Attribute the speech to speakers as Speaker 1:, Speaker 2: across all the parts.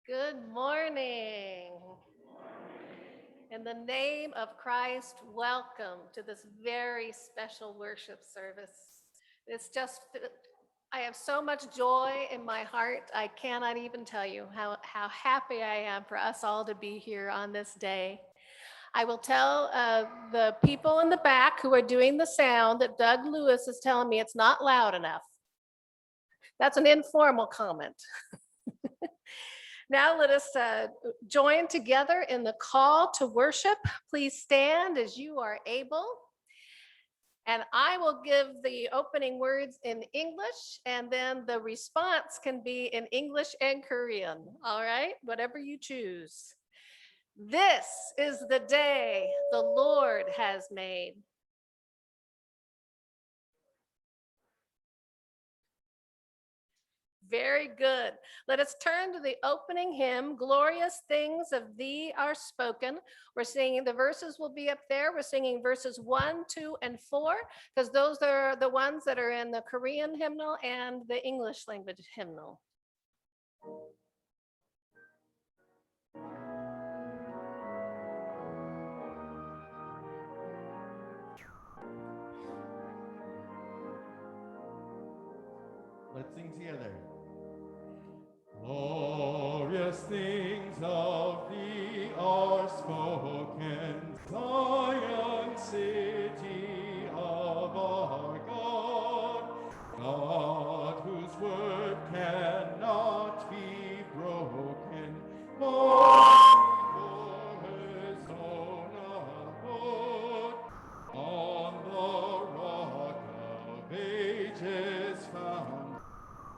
Speaker 1: Good morning. In the name of Christ, welcome to this very special worship service. It's just, I have so much joy in my heart. I cannot even tell you how happy I am for us all to be here on this day. I will tell the people in the back who are doing the sound that Doug Lewis is telling me it's not loud enough. That's an informal comment. Now let us join together in the call to worship. Please stand as you are able. And I will give the opening words in English, and then the response can be in English and Korean. All right, whatever you choose. This is the day the Lord has made. Very good. Let us turn to the opening hymn, Glorious Things of Thee Are Spoken. We're singing, the verses will be up there. We're singing verses 1, 2, and 4, because those are the ones that are in the Korean hymnal and the English language hymnal.
Speaker 2: Let's sing together. Glorious things of thee are spoken, Zion city of our God, God whose word cannot be broken, for his own abode, on the rock of ages found.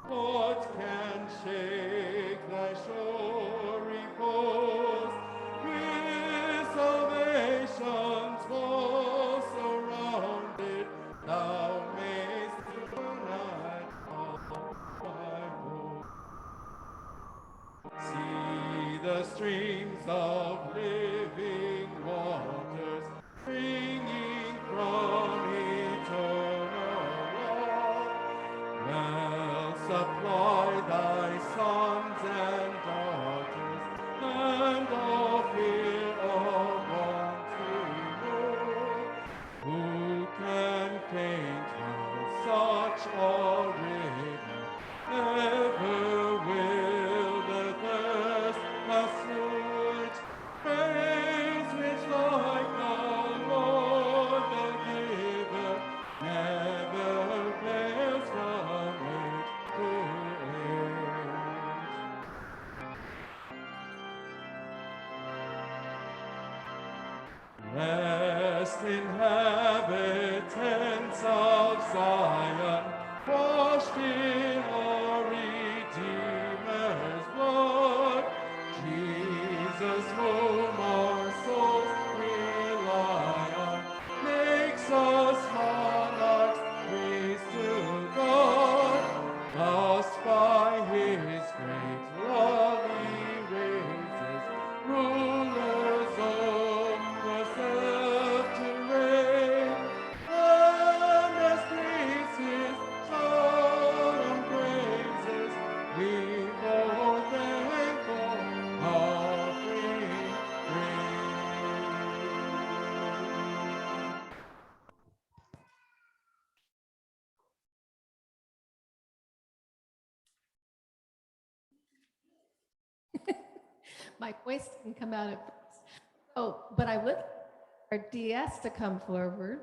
Speaker 2: What can shake thy sure repose? With salvation's wall surrounded, thou mayst unite all thy hope. See the streams of living waters springing from eternal rock. Well supply thy sons and daughters, and all fear of want remove. Who can paint how such a river ever will the thirst assuage? Praise which like the Lord the giver never fails from age to age. Blessed inhabitants of Zion, washed in our Redeemer's blood, Jesus whom our souls rely on, makes us monarchs, praise to God. Thus by his great love he raises rulers over self to reign, and as praises solemn praises, we more thankful offering bring.
Speaker 1: My voice didn't come out at first. Oh, but I would our DS to come forward.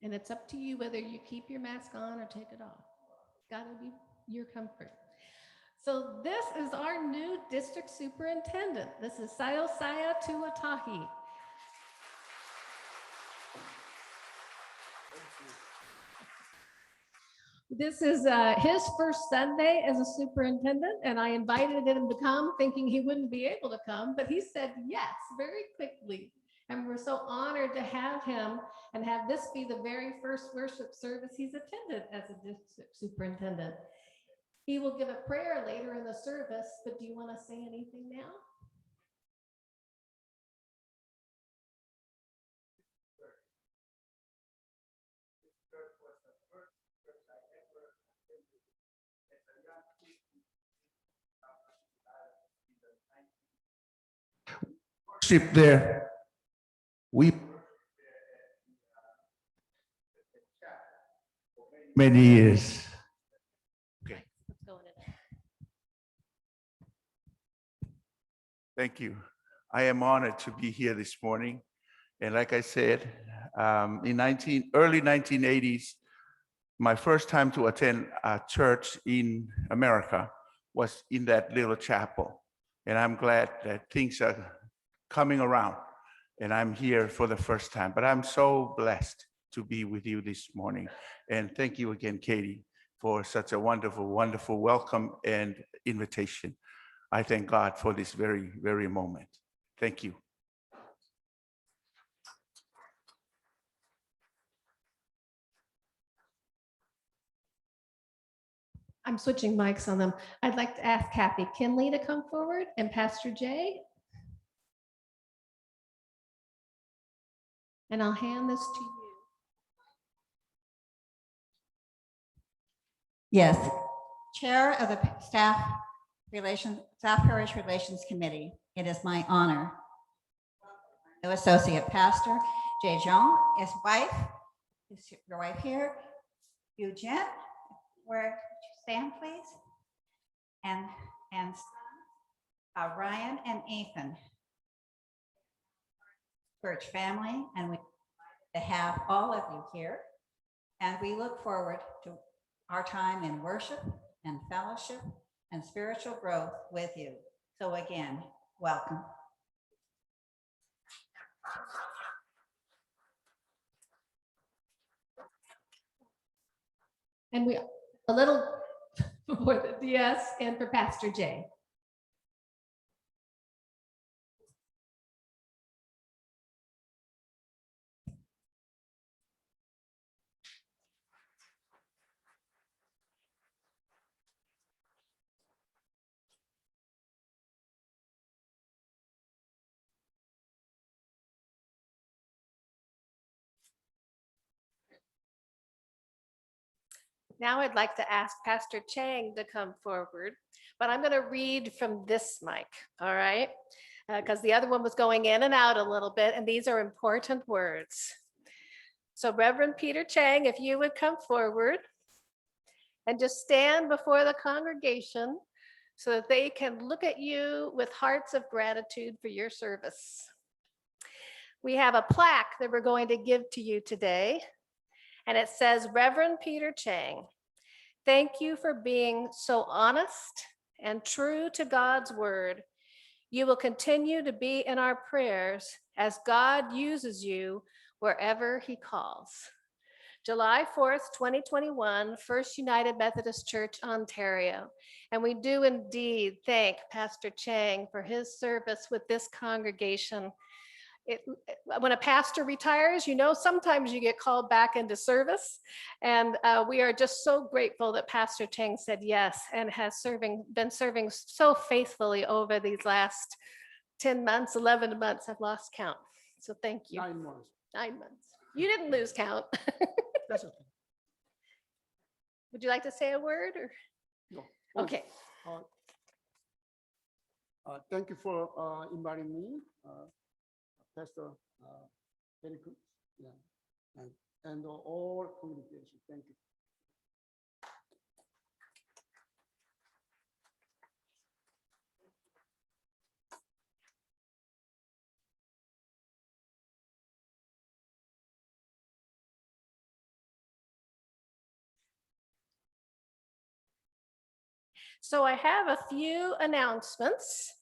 Speaker 1: And it's up to you whether you keep your mask on or take it off. Gotta be your comfort. So this is our new district superintendent. This is Sayosaya Tuatahi. This is his first Sunday as a superintendent, and I invited him to come thinking he wouldn't be able to come, but he said yes very quickly. And we're so honored to have him and have this be the very first worship service he's attended as a district superintendent. He will give a prayer later in the service, but do you want to say anything now?
Speaker 2: strip there. We many years. Okay.
Speaker 1: Let's go in it.
Speaker 2: Thank you. I am honored to be here this morning. And like I said, in early 1980s, my first time to attend a church in America was in that little chapel. And I'm glad that things are coming around and I'm here for the first time. But I'm so blessed to be with you this morning. And thank you again, Katie, for such a wonderful, wonderful welcome and invitation. I thank God for this very, very moment. Thank you.
Speaker 1: I'm switching mics on them. I'd like to ask Kathy Kinley to come forward and Pastor Jay. And I'll hand this to you.
Speaker 3: Yes, Chair of the Staff Parish Relations Committee, it is my honor. The Associate Pastor, Jay Jeong, his wife, is your wife here, Eugene, where stand please, and Ryan and Ethan, church family, and we to have all of you here, and we look forward to our time in worship and fellowship and spiritual growth with you. So again, welcome.
Speaker 1: And we a little for the DS and for Pastor Jay. Now I'd like to ask Pastor Chang to come forward, but I'm going to read from this mic, all right? Because the other one was going in and out a little bit, and these are important words. So Reverend Peter Chang, if you would come forward and just stand before the congregation so that they can look at you with hearts of gratitude for your service. We have a plaque that we're going to give to you today. And it says, Reverend Peter Chang, thank you for being so honest and true to God's word. You will continue to be in our prayers as God uses you wherever he calls. July 4th, 2021, First United Methodist Church, Ontario. And we do indeed thank Pastor Chang for his service with this congregation. When a pastor retires, you know, sometimes you get called back into service. And we are just so grateful that Pastor Chang said yes and has been serving so faithfully over these last 10 months, 11 months. I've lost count. So thank you.
Speaker 4: 9 months.
Speaker 1: 9 months. You didn't lose count.
Speaker 4: That's okay.
Speaker 1: Would you like to say a word or?
Speaker 4: No.
Speaker 1: Okay.
Speaker 4: Thank you for inviting me, Pastor very good. Yeah. And all congregation. Thank you.
Speaker 1: So I have a few announcements.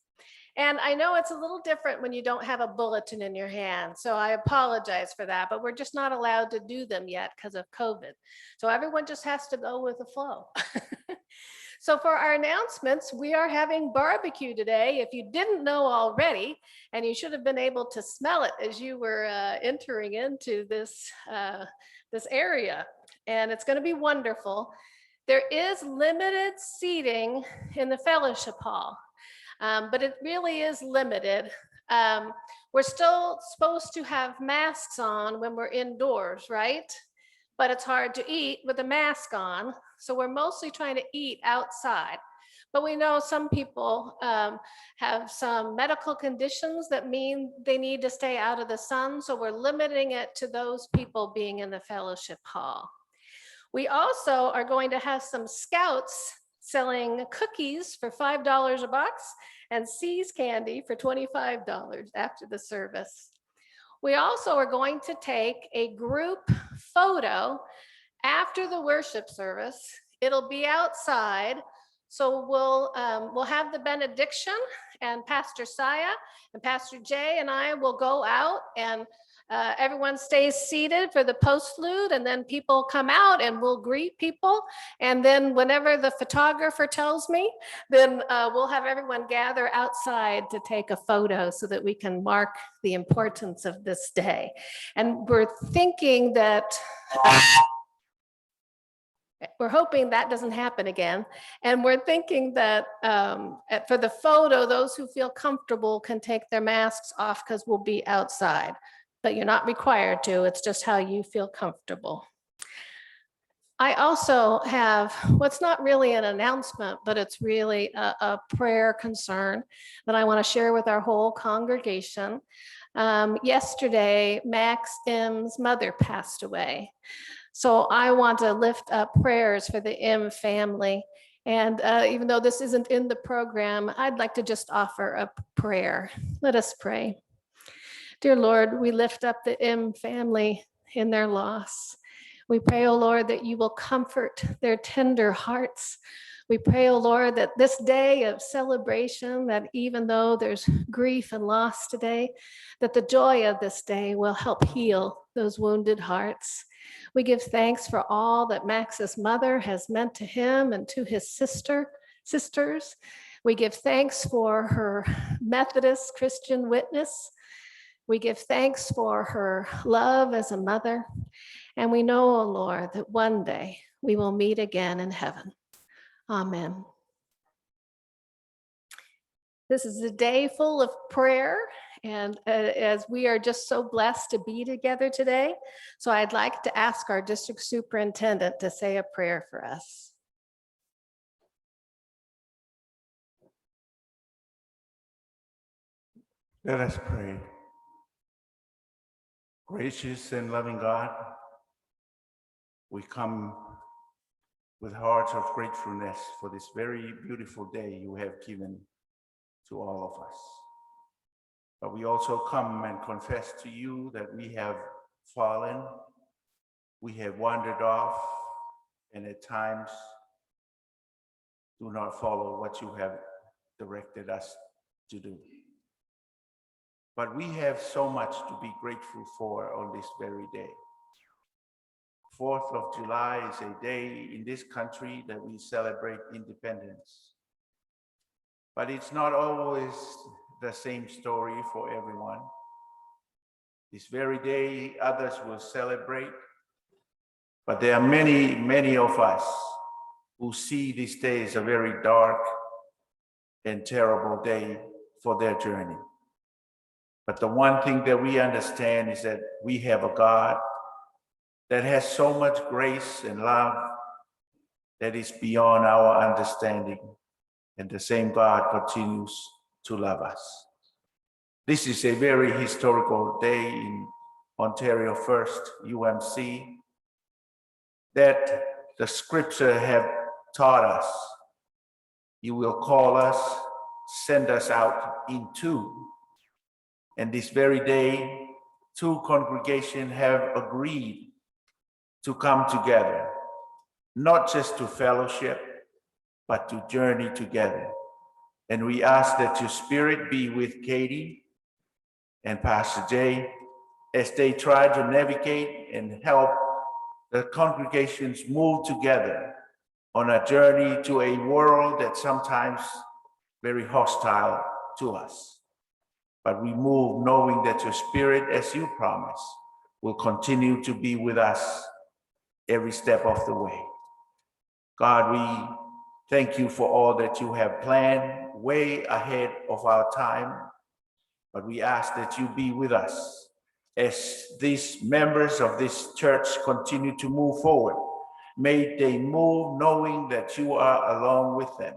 Speaker 1: And I know it's a little different when you don't have a bulletin in your hand. So I apologize for that, but we're just not allowed to do them yet because of COVID. So everyone just has to go with the flow. So for our announcements, we are having barbecue today. If you didn't know already, and you should have been able to smell it as you were entering into this area. And it's going to be wonderful. There is limited seating in the fellowship hall. But it really is limited. We're still supposed to have masks on when we're indoors, right? but it's hard to eat with a mask on. So we're mostly trying to eat outside. But we know some people have some medical conditions that mean they need to stay out of the sun. So we're limiting it to those people being in the fellowship hall. We also are going to have some scouts selling cookies for $5 a box and See's candy for $25 after the service. We also are going to take a group photo after the worship service. It'll be outside. So we'll have the benediction, and Pastor Saya and Pastor Jay and I will go out, and everyone stays seated for the postlude, and then people come out and we'll greet people. And then whenever the photographer tells me, then we'll have everyone gather outside to take a photo so that we can mark the importance of this day. And we're thinking that we're hoping that doesn't happen again. And we're thinking that for the photo, those who feel comfortable can take their masks off because we'll be outside. But you're not required to, it's just how you feel comfortable. I also have what's not really an announcement, but it's really a prayer concern that I want to share with our whole congregation. Yesterday, Max M's mother passed away. So I want to lift up prayers for the M family. And even though this isn't in the program, I'd like to just offer a prayer. Let us pray. Dear Lord, we lift up the M family in their loss. We pray, oh Lord, that you will comfort their tender hearts. We pray, oh Lord, that this day of celebration, that even though there's grief and loss today, that the joy of this day will help heal those wounded hearts. We give thanks for all that Max's mother has meant to him and to his sisters. We give thanks for her Methodist Christian witness. We give thanks for her love as a mother. And we know, oh Lord, that one day we will meet again in heaven. Amen. This is a day full of prayer, and as we are just so blessed to be together today, so I'd like to ask our district superintendent to say a prayer for us.
Speaker 2: Let us pray. Gracious and loving God, we come with hearts of gratefulness for this very beautiful day you have given to all of us. But we also come and confess to you that we have fallen, we have wandered off, and at times do not follow what you have directed us to do. But we have so much to be grateful for on this very day. 4th of July is a day in this country that we celebrate independence. But it's not always the same story for everyone. This very day, others will celebrate, but there are many, many of us who see this day as a very dark and terrible day for their journey. But the one thing that we understand is that we have a God that has so much grace and love that is beyond our understanding. And the same God continues to love us. This is a very historical day in Ontario First UMC that the scripture have taught us. You will call us, send us out in two. And this very day, two congregations have agreed to come together, not just to fellowship, but to journey together. And we ask that your spirit be with Katie and Pastor Jay as they try to navigate and help the congregations move together on a journey to a world that's sometimes very hostile to us. But we move knowing that your spirit, as you promise, will continue to be with us every step of the way. God, we thank you for all that you have planned way ahead of our time, but we ask that you be with us as these members of this church continue to move forward. May they move knowing that you are along with them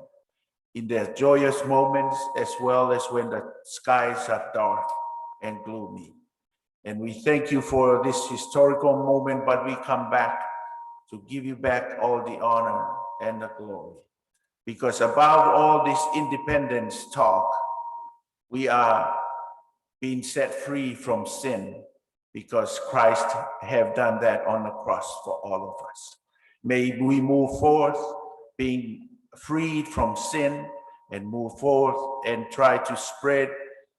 Speaker 2: in their joyous moments as well as when the skies are dark and gloomy. And we thank you for this historical moment, but we come back to give you back all the honor and the glory. Because above all this independence talk, we are being set free from sin because Christ have done that on the cross for all of us. May we move forth being freed from sin and move forth and try to spread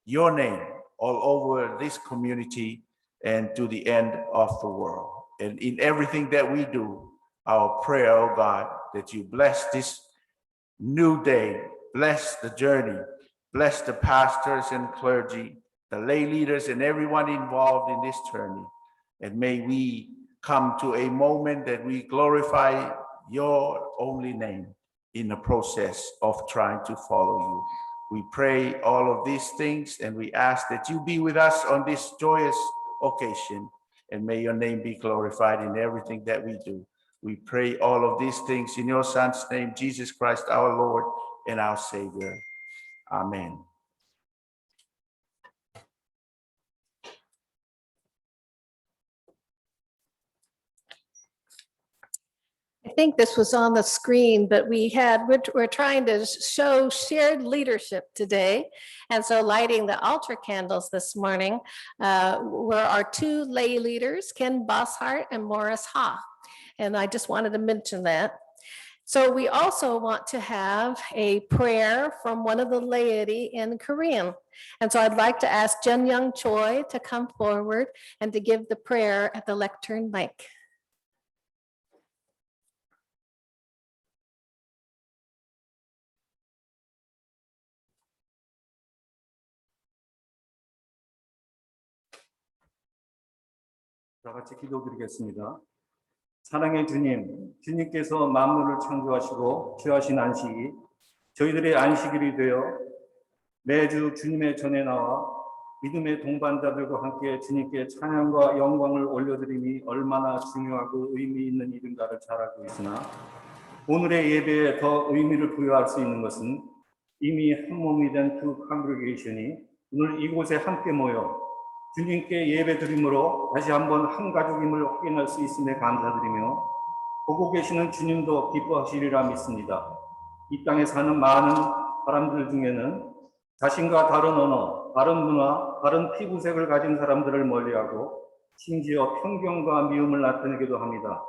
Speaker 2: your name all over this community and to the end of the world. And in everything that we do, our prayer, oh God, that you bless this new day, bless the journey, bless the pastors and clergy, the lay leaders and everyone involved in this journey. And may we come to a moment that we glorify your only name in the process of trying to follow you. We pray all of these things and we ask that you be with us on this joyous occasion, and may your name be glorified in everything that we do. We pray all of these things in your Son's name, Jesus Christ, our Lord and our Savior. Amen.
Speaker 1: I think this was on the screen, but we're trying to show shared leadership today. And so lighting the altar candles this morning were our two lay leaders, Ken Bosshart and Morris Ha. And I just wanted to mention that. So we also want to have a prayer from one of the laity in Korean. And so I'd like to ask Jun Young Choi to come forward and to give the prayer at the lectern mic.
Speaker 5: 다 같이 기도드리겠습니다. 사랑의 주님, 주님께서 만물을 창조하시고 취하신 안식이 저희들의 안식일이 되어 매주 주님의 전에 나와 믿음의 동반자들과 함께 주님께 찬양과 영광을 올려드림이 얼마나 중요하고 의미 있는 일인가를 잘 알고 있으나 오늘의 예배에 더 의미를 부여할 수 있는 것은 이미 한 몸이 된 그 컨그레게이션이 오늘 이곳에 함께 모여 주님께 예배드림으로 다시 한번 한 가족임을 확인할 수 있음에 감사드리며 보고 계시는 주님도 기뻐하시리라 믿습니다. 이 땅에 사는 많은 사람들 중에는 자신과 다른 언어, 다른 문화, 다른 피부색을 가진 사람들을 멀리하고 심지어 편견과 미움을 나타내기도 합니다.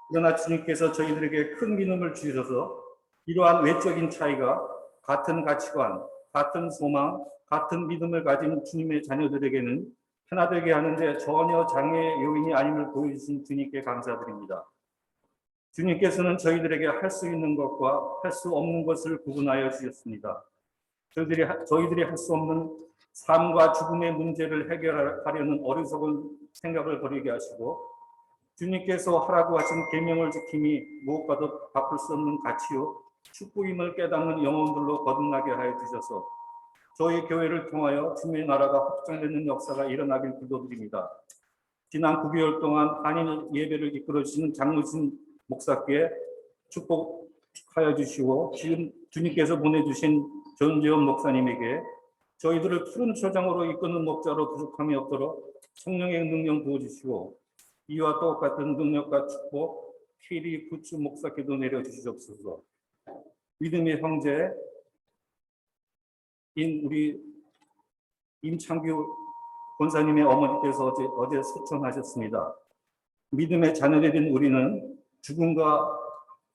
Speaker 5: 그러나 주님께서 저희들에게 큰 믿음을 주셔서 이러한 외적인 차이가 같은 가치관, 같은 소망, 같은 믿음을 가진 주님의 자녀들에게는 하나 되게 하는데 전혀 장애의 요인이 아님을 보여주신 주님께 감사드립니다. 주님께서는 저희들에게 할 수 있는 것과 할 수 없는 것을 구분하여 주셨습니다. 저희들이 할 수 없는 삶과 죽음의 문제를 해결하려는 어리석은 생각을 버리게 하시고 주님께서 하라고 하신 계명을 지킴이 무엇과도 바꿀 수 없는 가치요 축복임을 깨닫는 영혼들로 거듭나게 하여 주셔서 저희 교회를 통하여 주님의 나라가 확장되는 역사가 일어나길 기도드립니다. 지난 9개월 동안 한인 예배를 이끌어 주시는 장로신 목사께 축복하여 주시고 지금 주님께서 보내주신 전지현 목사님에게 저희들을 푸른 초장으로 이끄는 목자로 부족함이 없도록 성령의 능력 부어주시고 이와 똑같은 능력과 축복 피리 구추 목사께도 내려주시옵소서. 믿음의 형제 우리 임창규 권사님의 어머니께서 어제 소천하셨습니다. 믿음의 자녀들인 우리는 죽음과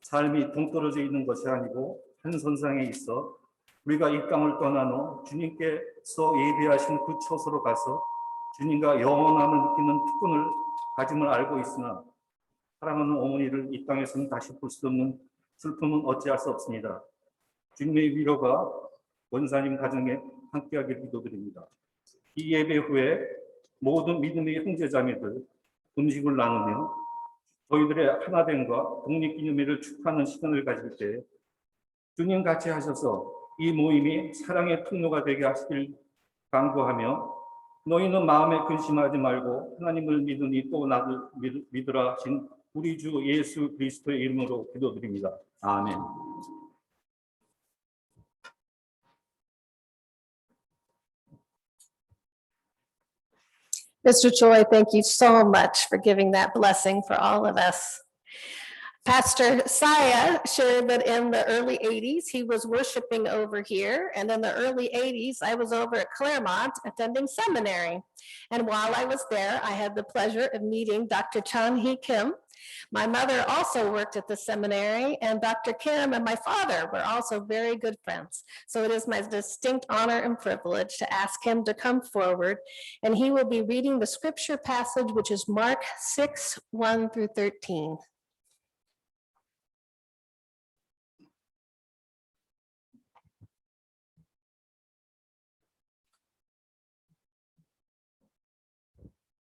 Speaker 5: 삶이 동떨어져 있는 것이 아니고 한 선상에 있어 우리가 이 땅을 떠난 후 주님께서 예비하신 그 처소로 가서 주님과 영원함을 느끼는 특권을 가짐을 알고 있으나 사랑하는 어머니를 이 땅에서는 다시 볼 수 없는 슬픔은 어찌할 수 없습니다. 주님의 위로가 원사님 가정에 함께하길 기도드립니다. 이 예배 후에 모든 믿음의 형제자매들 음식을 나누며 저희들의 하나됨과 독립기념일을 축하하는 시간을 가질 때 주님 같이 하셔서 이 모임이 사랑의 통로가 되게 하시길 간구하며 너희는 마음에 근심하지 말고 하나님을 믿으니 또 나를 믿으라 하신 우리 주 예수 그리스도의 이름으로 기도드립니다. 아멘.
Speaker 1: Mr. Choi, thank you so much for giving that blessing for all of us. Pastor Saya shared that in the early 80s, he was worshiping over here. And in the early 80s, I was over at Claremont attending seminary. And while I was there, I had the pleasure of meeting Dr. Chan Hee Kim. My mother also worked at the seminary, and Dr. Kim and my father were also very good friends. So it is my distinct honor and privilege to ask him to come forward, and he will be reading the scripture passage, which is Mark 6, 1 through 13.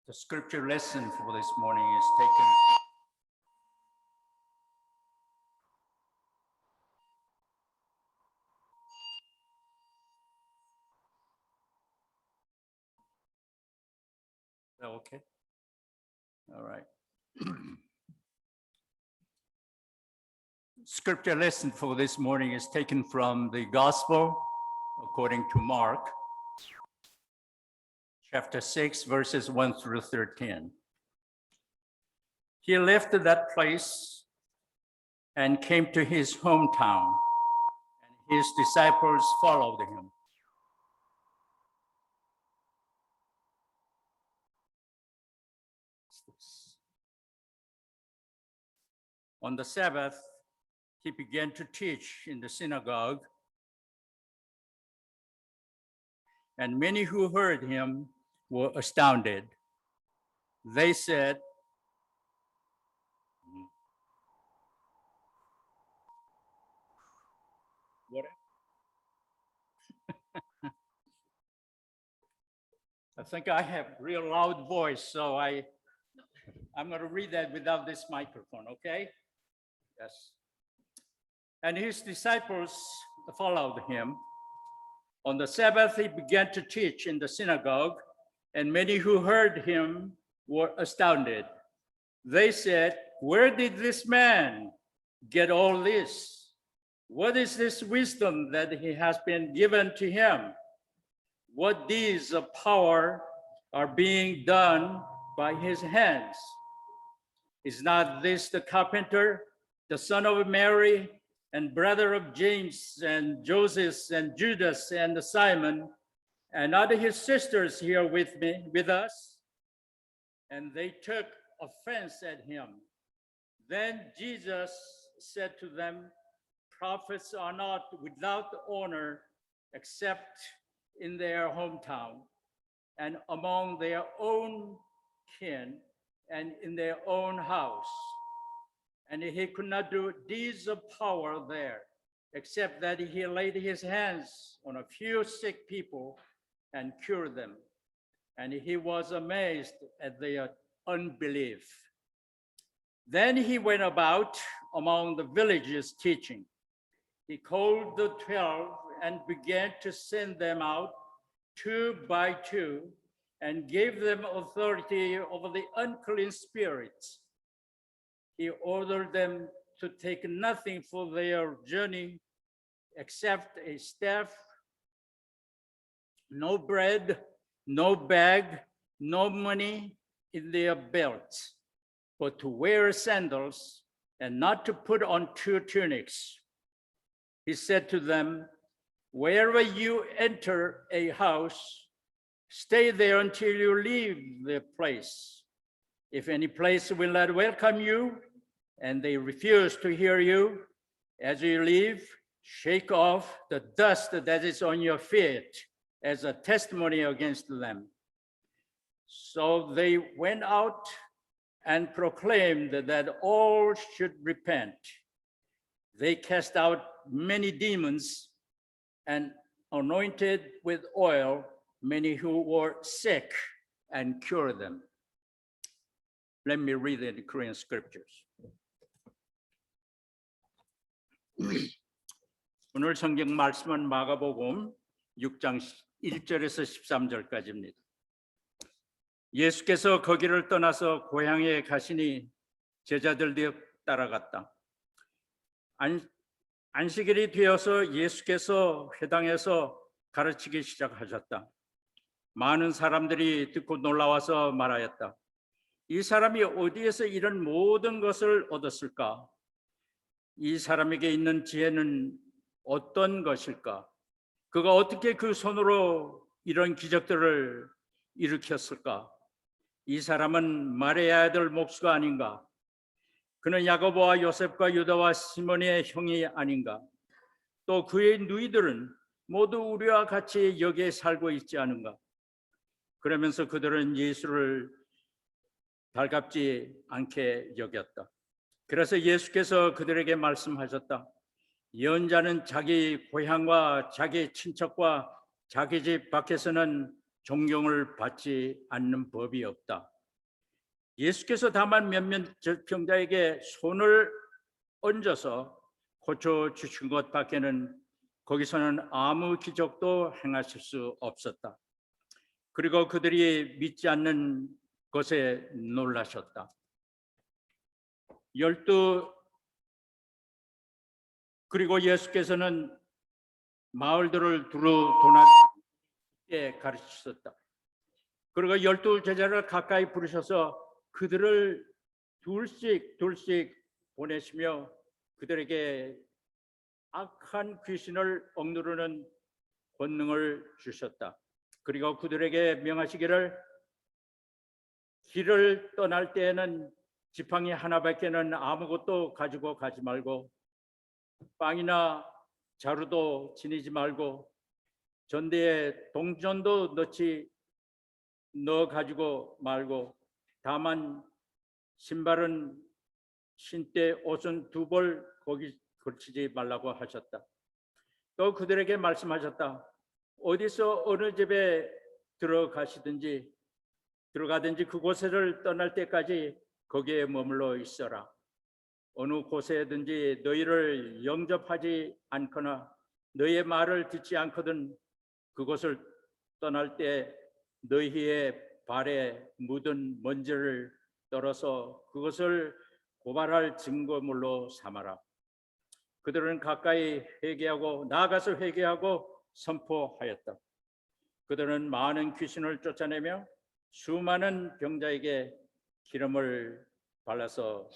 Speaker 6: The scripture lesson for this morning is taken. Okay. All right. Scripture lesson for this morning is taken from the Gospel according to Mark, chapter 6, verses 1 through 13. He left that place and came to his hometown, and his disciples followed him. On the Sabbath, he began to teach in the synagogue, and many who heard him were astounded. They said, "What?" I think I have real loud voice, so I'm going to read that without this microphone, okay? Yes. And his disciples followed him. On the Sabbath, he began to teach in the synagogue, and many who heard him were astounded. They said, "Where did this man get all this? What is this wisdom that he has been given to him? What deeds of power are being done by his hands? Is not this the carpenter, the son of Mary, and brother of James and Joseph and Judas and Simon, and are his sisters here with us?" And they took offense at him. Then Jesus said to them, "Prophets are not without honor except in their hometown and among their own kin and in their own house." And he could not do deeds of power there, except that he laid his hands on a few sick people and cured them. And he was amazed at their unbelief. Then he went about among the villages teaching. He called the 12 and began to send them out 2 by 2 and gave them authority over the unclean spirits. He ordered them to take nothing for their journey except a staff, no bread, no bag, no money in their belts, but to wear sandals and not to put on 2 tunics. He said to them, "Wherever you enter a house, stay there until you leave the place. If any place will not welcome you and they refuse to hear you, as you leave, shake off the dust that is on your feet as a testimony against them." So they went out and proclaimed that all should repent. They cast out many demons and anointed with oil many who were sick and cured them. Let me read the Korean scriptures. 오늘 성경 말씀은 마가복음 6장 1절에서 13절까지입니다. 예수께서 거기를 떠나서 고향에 가시니 제자들도 따라갔다. 안식일이 되어서 예수께서 회당에서 가르치기 시작하셨다. 많은 사람들이 듣고 놀라워서 말하였다. 이 사람이 어디에서 이런 모든 것을 얻었을까? 이 사람에게 있는 지혜는 어떤 것일까? 그가 어떻게 그 손으로 이런 기적들을 일으켰을까? 이 사람은 마리아의 아들 목수가 아닌가? 그는 야고보와 요셉과 유다와 시몬의 형이 아닌가? 또 그의 누이들은 모두 우리와 같이 여기에 살고 있지 않은가? 그러면서 그들은 예수를 달갑지 않게 여겼다. 그래서 예수께서 그들에게 말씀하셨다. 예언자는 자기 고향과 자기 친척과 자기 집 밖에서는 존경을 받지 않는 법이 없다. 예수께서 다만 몇몇 병자에게 손을 얹어서 고쳐주신 것밖에는 거기서는 아무 기적도 행하실 수 없었다. 그리고 그들이 믿지 않는 것에 놀라셨다. 그리고 예수께서는 마을들을 두루 도나게 가르치셨다. 그리고 12 제자를 가까이 부르셔서 그들을 둘씩 보내시며 그들에게 악한 귀신을 억누르는 권능을 주셨다. 그리고 그들에게 명하시기를 길을 떠날 때에는 지팡이 하나밖에는 아무것도 가지고 가지 말고 빵이나 자루도 지니지 말고 전대에 동전도 넣어 가지고 말고 다만 신발은 신때 옷은 2벌 거기 걸치지 말라고 하셨다. 또 그들에게 말씀하셨다. 어디서 어느 집에 들어가든지 그곳을 떠날 때까지 거기에 머물러 있어라. 어느 곳에든지 너희를 영접하지 않거나 너희의 말을 듣지 않거든 그곳을 떠날 때 너희의 발에 묻은 먼지를 떨어서 그것을 고발할 증거물로 삼아라. 그들은 가까이 나아가서 회개하고 선포하였다. 그들은 많은 귀신을 쫓아내며 수많은 병자에게 기름을 발라서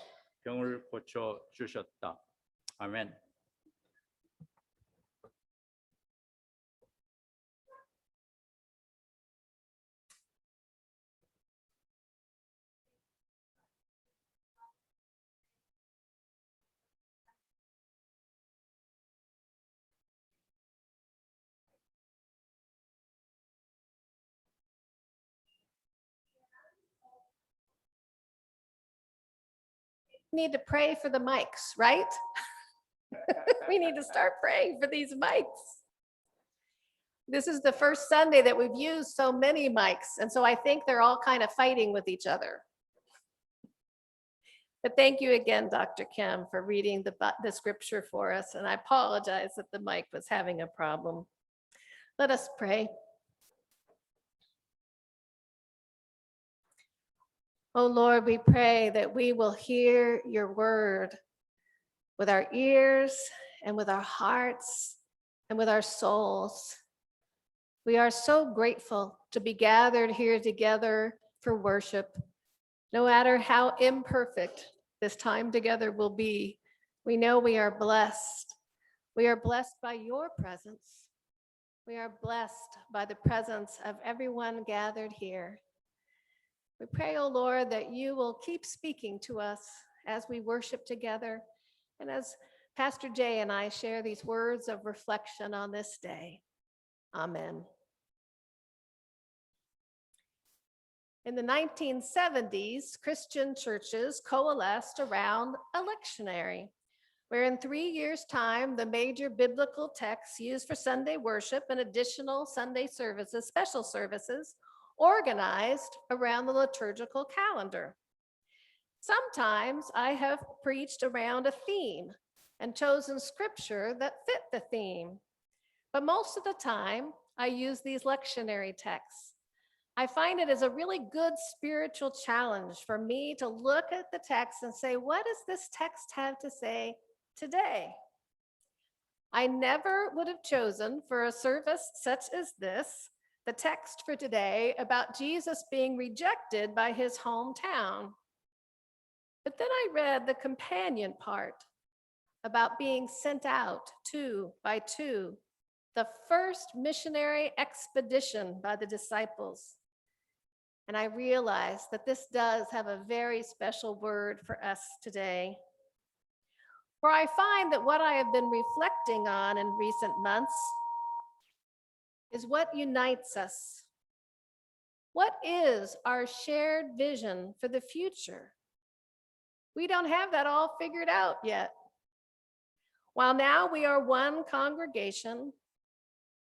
Speaker 6: 병을 고쳐 주셨다. 아멘.
Speaker 1: Need to pray for the mics, right? We need to start praying for these mics. This is the first Sunday that we've used so many mics, and so I think they're all kind of fighting with each other. But thank you again, Dr. Kim, for reading the scripture for us, and I apologize that the mic was having a problem. Let us pray. Oh Lord, we pray that we will hear your word with our ears and with our hearts and with our souls. We are so grateful to be gathered here together for worship. No matter how imperfect this time together will be, we know we are blessed. We are blessed by your presence. We are blessed by the presence of everyone gathered here. We pray, oh Lord, that you will keep speaking to us as we worship together and as Pastor Jay and I share these words of reflection on this day. Amen. In the 1970s, Christian churches coalesced around a lectionary, where in 3 years' time, the major biblical texts used for Sunday worship and additional Sunday services, special services, organized around the liturgical calendar. Sometimes I have preached around a theme and chosen scripture that fit the theme. But most of the time, I use these lectionary texts. I find it as a really good spiritual challenge for me to look at the text and say, what does this text have to say today? I never would have chosen for a service such as this the text for today about Jesus being rejected by his hometown. But then I read the companion part about being sent out two by two, the first missionary expedition by the disciples. And I realized that this does have a very special word for us today. For I find that what I have been reflecting on in recent months is what unites us. What is our shared vision for the future? We don't have that all figured out yet. While now we are one congregation,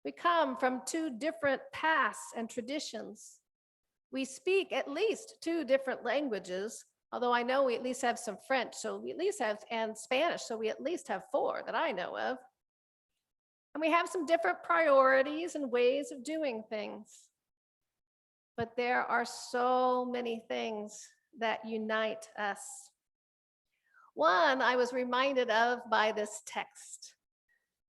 Speaker 1: we come from two different paths and traditions. We speak at least two different languages, although I know we at least have some French, so we at least have, and Spanish, so we at least have four that I know of. And we have some different priorities and ways of doing things. But there are so many things that unite us. One, I was reminded of by this text,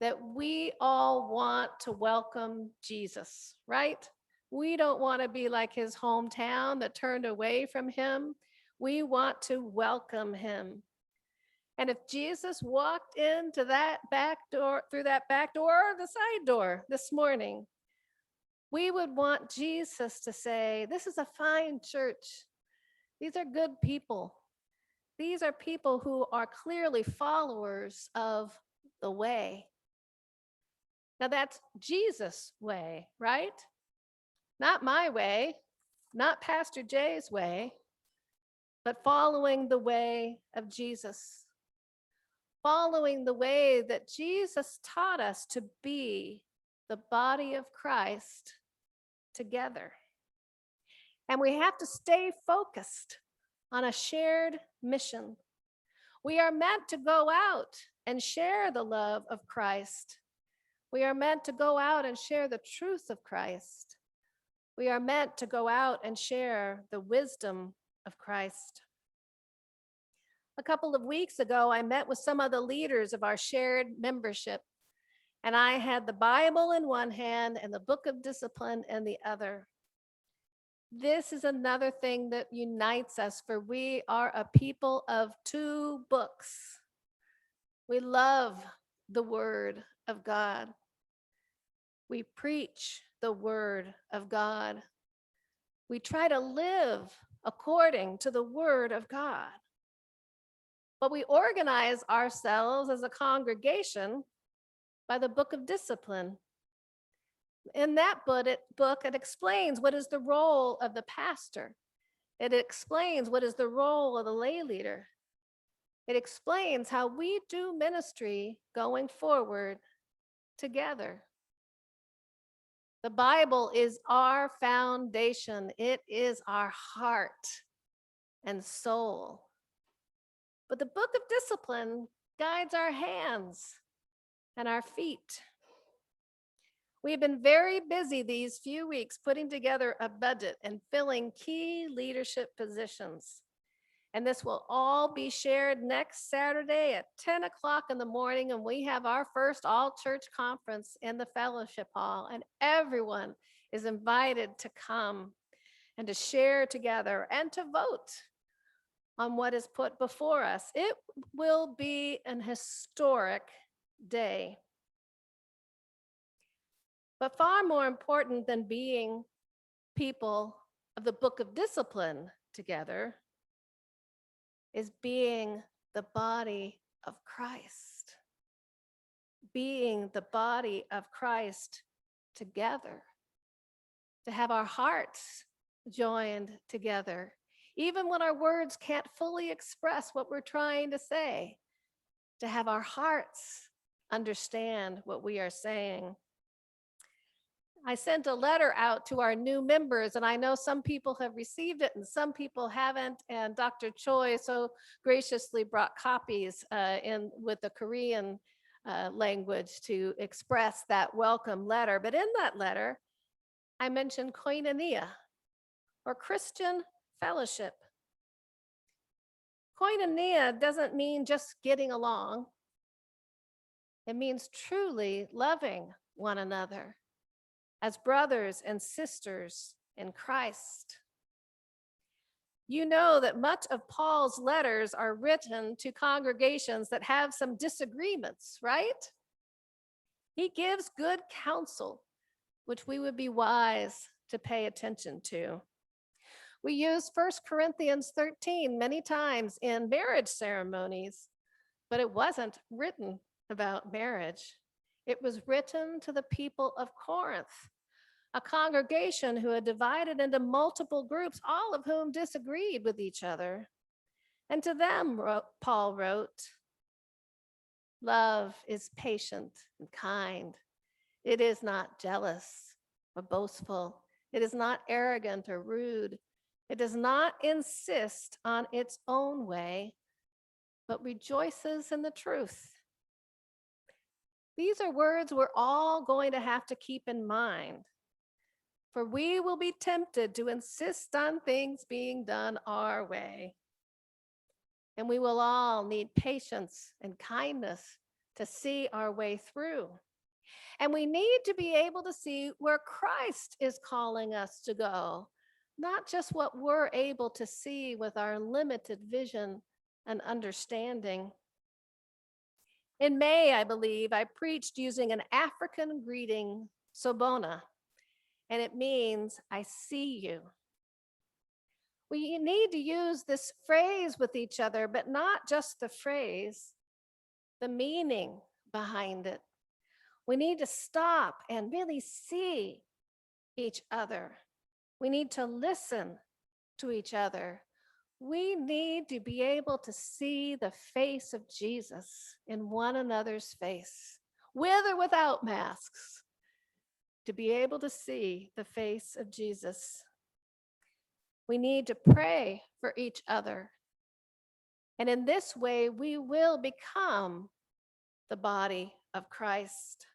Speaker 1: that we all want to welcome Jesus, right? We don't want to be like his hometown that turned away from him. We want to welcome him. And if Jesus walked into that back door, through that back door or the side door this morning, we would want Jesus to say, this is a fine church. These are good people. These are people who are clearly followers of the way. Now that's Jesus' way, right? Not my way, not Pastor Jay's way, but following the way of Jesus. Following the way that Jesus taught us to be the body of Christ together. And we have to stay focused on a shared mission. We are meant to go out and share the love of Christ. We are meant to go out and share the truth of Christ. We are meant to go out and share the wisdom of Christ. A couple of weeks ago, I met with some of the leaders of our shared membership, and I had the Bible in one hand and the book of discipline in the other. This is another thing that unites us, for we are a people of two books. We love the Word of God. We preach the Word of God. We try to live according to the Word of God. But we organize ourselves as a congregation by the book of discipline. In that book, it explains what is the role of the pastor. It explains what is the role of the lay leader. It explains how we do ministry going forward together. The Bible is our foundation. It is our heart and soul. But the book of discipline guides our hands and our feet. We've been very busy these few weeks putting together a budget and filling key leadership positions. And this will all be shared next Saturday at 10 o'clock in the morning, and we have our first all-church conference in the fellowship hall, and everyone is invited to come and to share together and to vote on what is put before us. It will be an historic day. But far more important than being people of the book of discipline together is being the body of Christ. Being the body of Christ together. To have our hearts joined together. Even when our words can't fully express what we're trying to say. To have our hearts understand what we are saying. I sent a letter out to our new members, and I know some people have received it and some people haven't. And Dr. Choi so graciously brought copies in with the Korean language to express that welcome letter. But in that letter, I mentioned koinonia, or Christian fellowship. Koinonia doesn't mean just getting along. It means truly loving one another as brothers and sisters in Christ. You know that much of Paul's letters are written to congregations that have some disagreements, right? He gives good counsel, which we would be wise to pay attention to. We use 1 Corinthians 13 many times in marriage ceremonies, but it wasn't written about marriage. It was written to the people of Corinth, a congregation who had divided into multiple groups, all of whom disagreed with each other. And to them, Paul wrote, love is patient and kind. It is not jealous or boastful. It is not arrogant or rude. It does not insist on its own way, but rejoices in the truth. These are words we're all going to have to keep in mind, for we will be tempted to insist on things being done our way. And we will all need patience and kindness to see our way through. And we need to be able to see where Christ is calling us to go, not just what we're able to see with our limited vision and understanding. In May, I believe, I preached using an African greeting, Sobona, and it means, I see you. We need to use this phrase with each other, but not just the phrase, the meaning behind it. We need to stop and really see each other. We need to listen to each other. We need to be able to see the face of Jesus in one another's face, with or without masks, to be able to see the face of Jesus. We need to pray for each other. And in this way, we will become the body of Christ.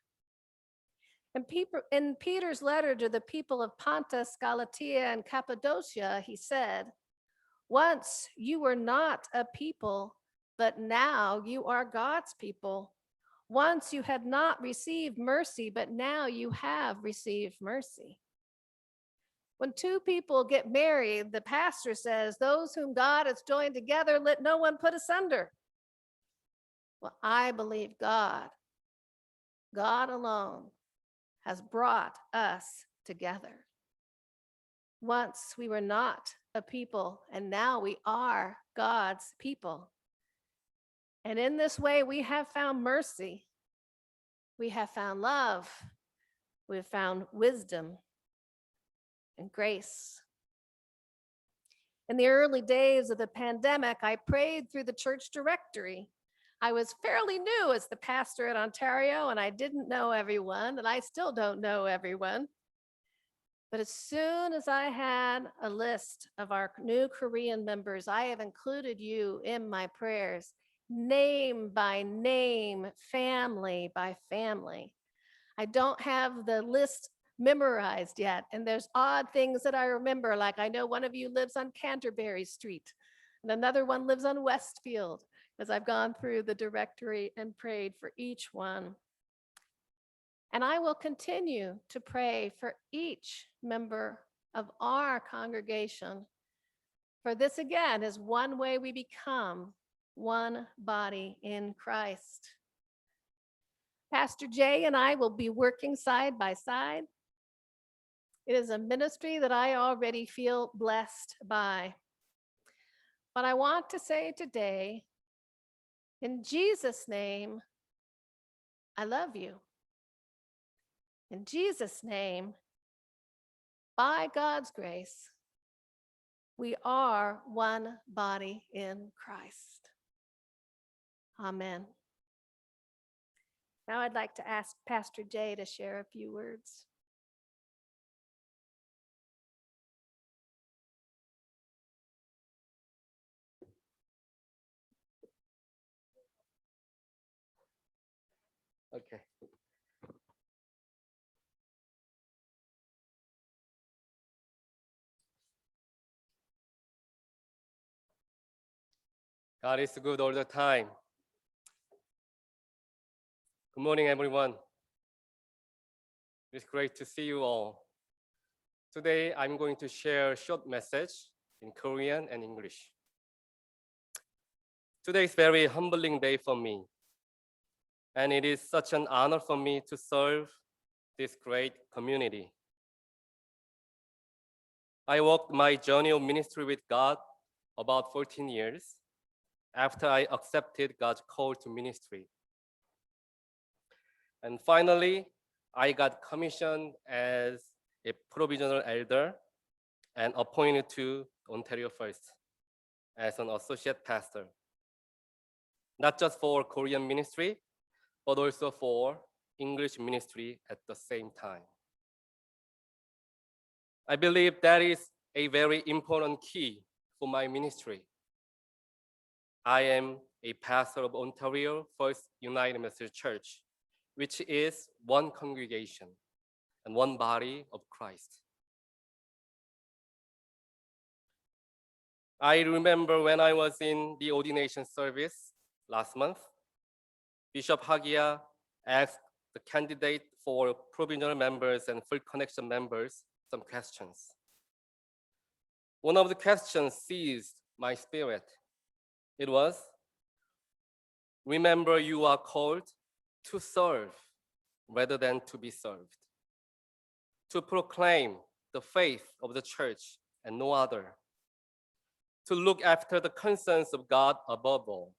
Speaker 1: In Peter's letter to the people of Pontus, Galatia, and Cappadocia, he said, once you were not a people, but now you are God's people. Once you had not received mercy, but now you have received mercy. When two people get married, the pastor says, those whom God has joined together, let no one put asunder. Well, I believe God alone, has brought us together. Once we were not a people, and now we are God's people. And in this way, we have found mercy. We have found love. We have found wisdom and grace. In the early days of the pandemic, I prayed through the church directory. I was fairly new as the pastor at Ontario, and I didn't know everyone, and I still don't know everyone. But as soon as I had a list of our new Korean members, I have included you in my prayers, name by name, family by family. I don't have the list memorized yet, and there's odd things that I remember, like I know one of you lives on Canterbury Street, and another one lives on Westfield, as I've gone through the directory and prayed for each one. And I will continue to pray for each member of our congregation. For this, again, is one way we become one body in Christ. Pastor Jay and I will be working side by side. It is a ministry that I already feel blessed by. But I want to say today, in Jesus' name, I love you. In Jesus' name, by God's grace, we are one body in Christ. Amen. Now I'd like to ask Pastor Jay to share a few words.
Speaker 7: Okay. God is good all the time. Good morning, everyone. It's great to see you all. Today, I'm going to share a short message in Korean and English. Today is a very humbling day for me, and it is such an honor for me to serve this great community. I walked my journey of ministry with God about 14 years after I accepted God's call to ministry. And finally, I got commissioned as a provisional elder and appointed to Ontario First as an associate pastor, not just for Korean ministry, but also for English ministry at the same time. I believe that is a very important key for my ministry. I am a pastor of Ontario First United Methodist Church, which is one congregation and one body of Christ. I remember when I was in the ordination service last month, Bishop Hagia asked the candidate for provisional members and full connection members some questions. One of the questions seized my spirit. It was, remember you are called to serve rather than to be served, to proclaim the faith of the church and no other, to look after the concerns of God above all.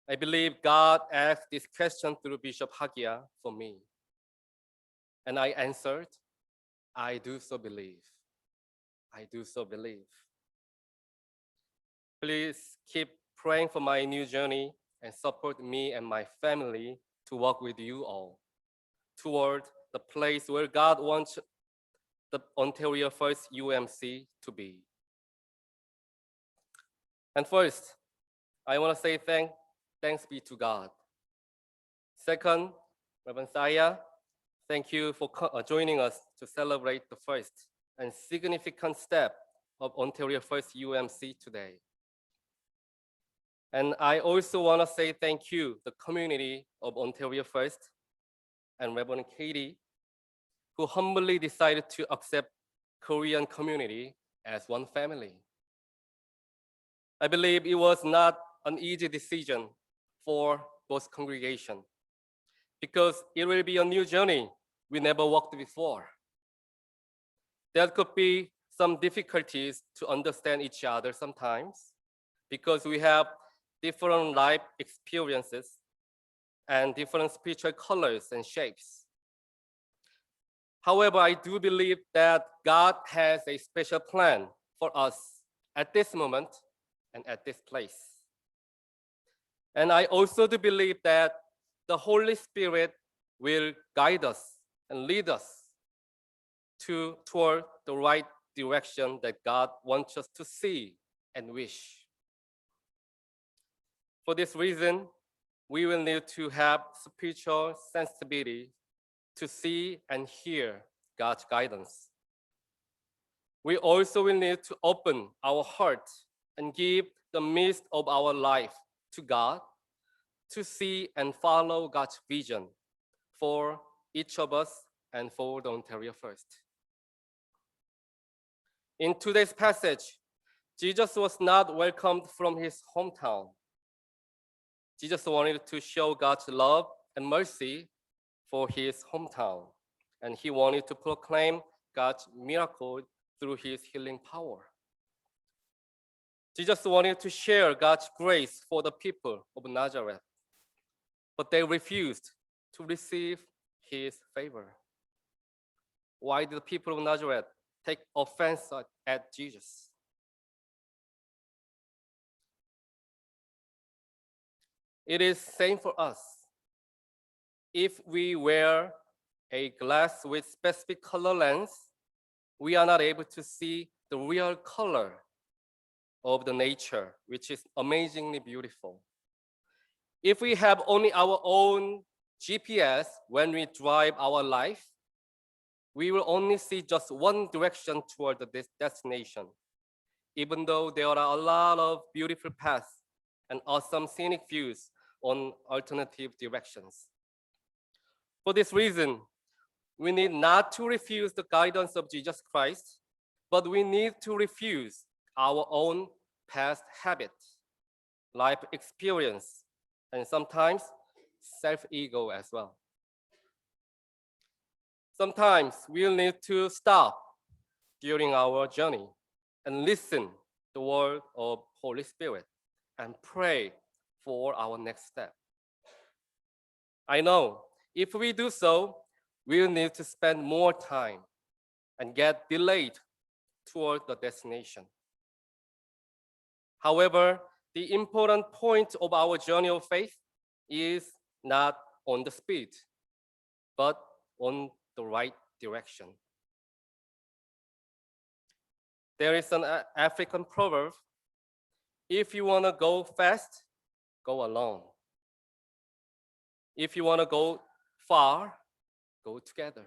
Speaker 7: I believe God asked this question through Bishop Hagia for me. And I answered, I do so believe. I do so believe. Please keep praying for my new journey and support me and my family to walk with you all toward the place where God wants the Ontario First UMC to be. And first, I want to say thanks be to God. Second, Reverend Saya, thank you for joining us to celebrate the first and significant step of Ontario First UMC today. And I also want to say thank you, the community of Ontario First and Reverend Katie, who humbly decided to accept Korean community as one family. I believe it was not an easy decision for both congregations because it will be a new journey we never walked before. There could be some difficulties to understand each other sometimes because we have different life experiences and different spiritual colors and shapes. However, I do believe that God has a special plan for us at this moment and at this place. And I also do believe that the Holy Spirit will guide us and lead us toward the right direction that God wants us to see and wish. For this reason, we will need to have spiritual sensitivity to see and hear God's guidance. We also will need to open our heart and give the midst of our life to God to see and follow God's vision for each of us and for the Ontario First. In today's passage, Jesus was not welcomed from his hometown. Jesus wanted to show God's love and mercy for his hometown, and he wanted to proclaim God's miracle through his healing power. Jesus wanted to share God's grace for the people of Nazareth, but they refused to receive his favor. Why did the people of Nazareth take offense at Jesus? It is same for us. If we wear a glass with specific color lens, we are not able to see the real color of the nature, which is amazingly beautiful. If we have only our own GPS when we drive our life, we will only see just one direction toward the destination. even though there are a lot of beautiful paths and awesome scenic views on alternative directions. For this reason, we need not to refuse the guidance of Jesus Christ, but we need to refuse our own past habits, life experience, and sometimes self-ego as well. Sometimes we'll need to stop during our journey and listen the word of Holy Spirit and pray for our next step. I know if we do so, we'll need to spend more time and get delayed toward the destination. However, the important point of our journey of faith is not on the speed, but on the right direction. There is an African proverb, if you want to go fast, go alone. If you want to go far, go together.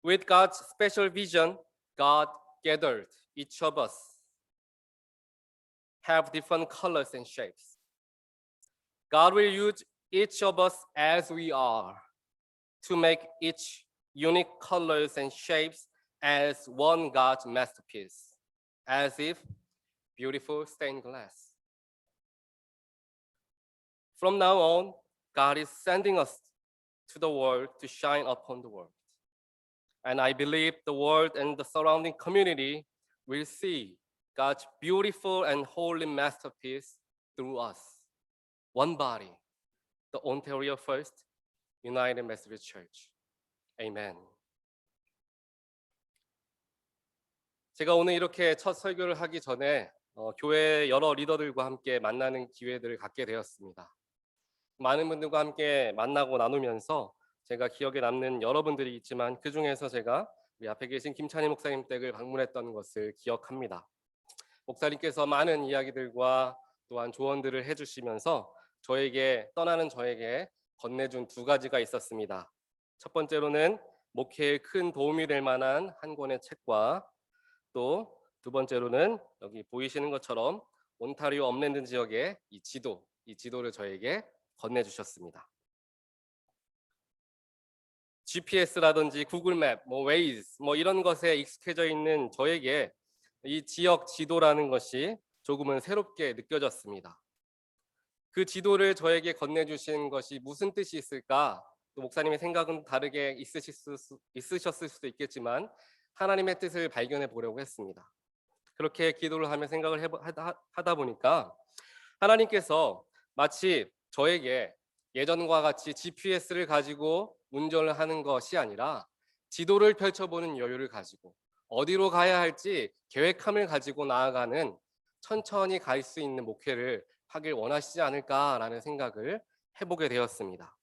Speaker 7: With God's special vision, God gathered each of us, have different colors and shapes. God will use each of us as we are to make each unique colors and shapes as one God's masterpiece, as if beautiful stained glass. From now on, God is sending us to the world to shine upon the world. And I believe the world and the surrounding community will see God's beautiful and holy masterpiece through us. One body, the Ontario First United Methodist Church. Amen. 제가 오늘 이렇게 첫 설교를 하기 전에 교회 여러 리더들과 함께 만나는 기회들을 갖게 되었습니다. 많은 분들과 함께 만나고 나누면서 제가 기억에 남는 여러분들이 있지만 그 중에서 제가 우리 앞에 계신 김찬희 목사님 댁을 방문했던 것을 기억합니다. 목사님께서 많은 이야기들과 또한 조언들을 해주시면서 떠나는 저에게 건네준 두 가지가 있었습니다. 첫 번째로는 목회에 큰 도움이 될 만한 한 권의 책과 또 두 번째로는 여기 보이시는 것처럼 온타리오 업랜드 지역의 이 지도를 저에게 건네주셨습니다. GPS라든지 구글맵, 웨이즈 이런 것에 익숙해져 있는 저에게 이 지역 지도라는 것이 조금은 새롭게 느껴졌습니다. 그 지도를 저에게 건네주신 것이 무슨 뜻이 있을까? 또 목사님의 생각은 다르게 있으셨을 수도 있겠지만 하나님의 뜻을 발견해 보려고 했습니다. 그렇게 기도를 하며 생각을 하다 보니까 하나님께서 마치 저에게 예전과 같이 GPS를 가지고 운전을 하는 것이 아니라 지도를 펼쳐보는 여유를 가지고 어디로 가야 할지 계획함을 가지고 나아가는 천천히 갈 수 있는 목회를 하길 원하시지 않을까라는 생각을 해보게 되었습니다.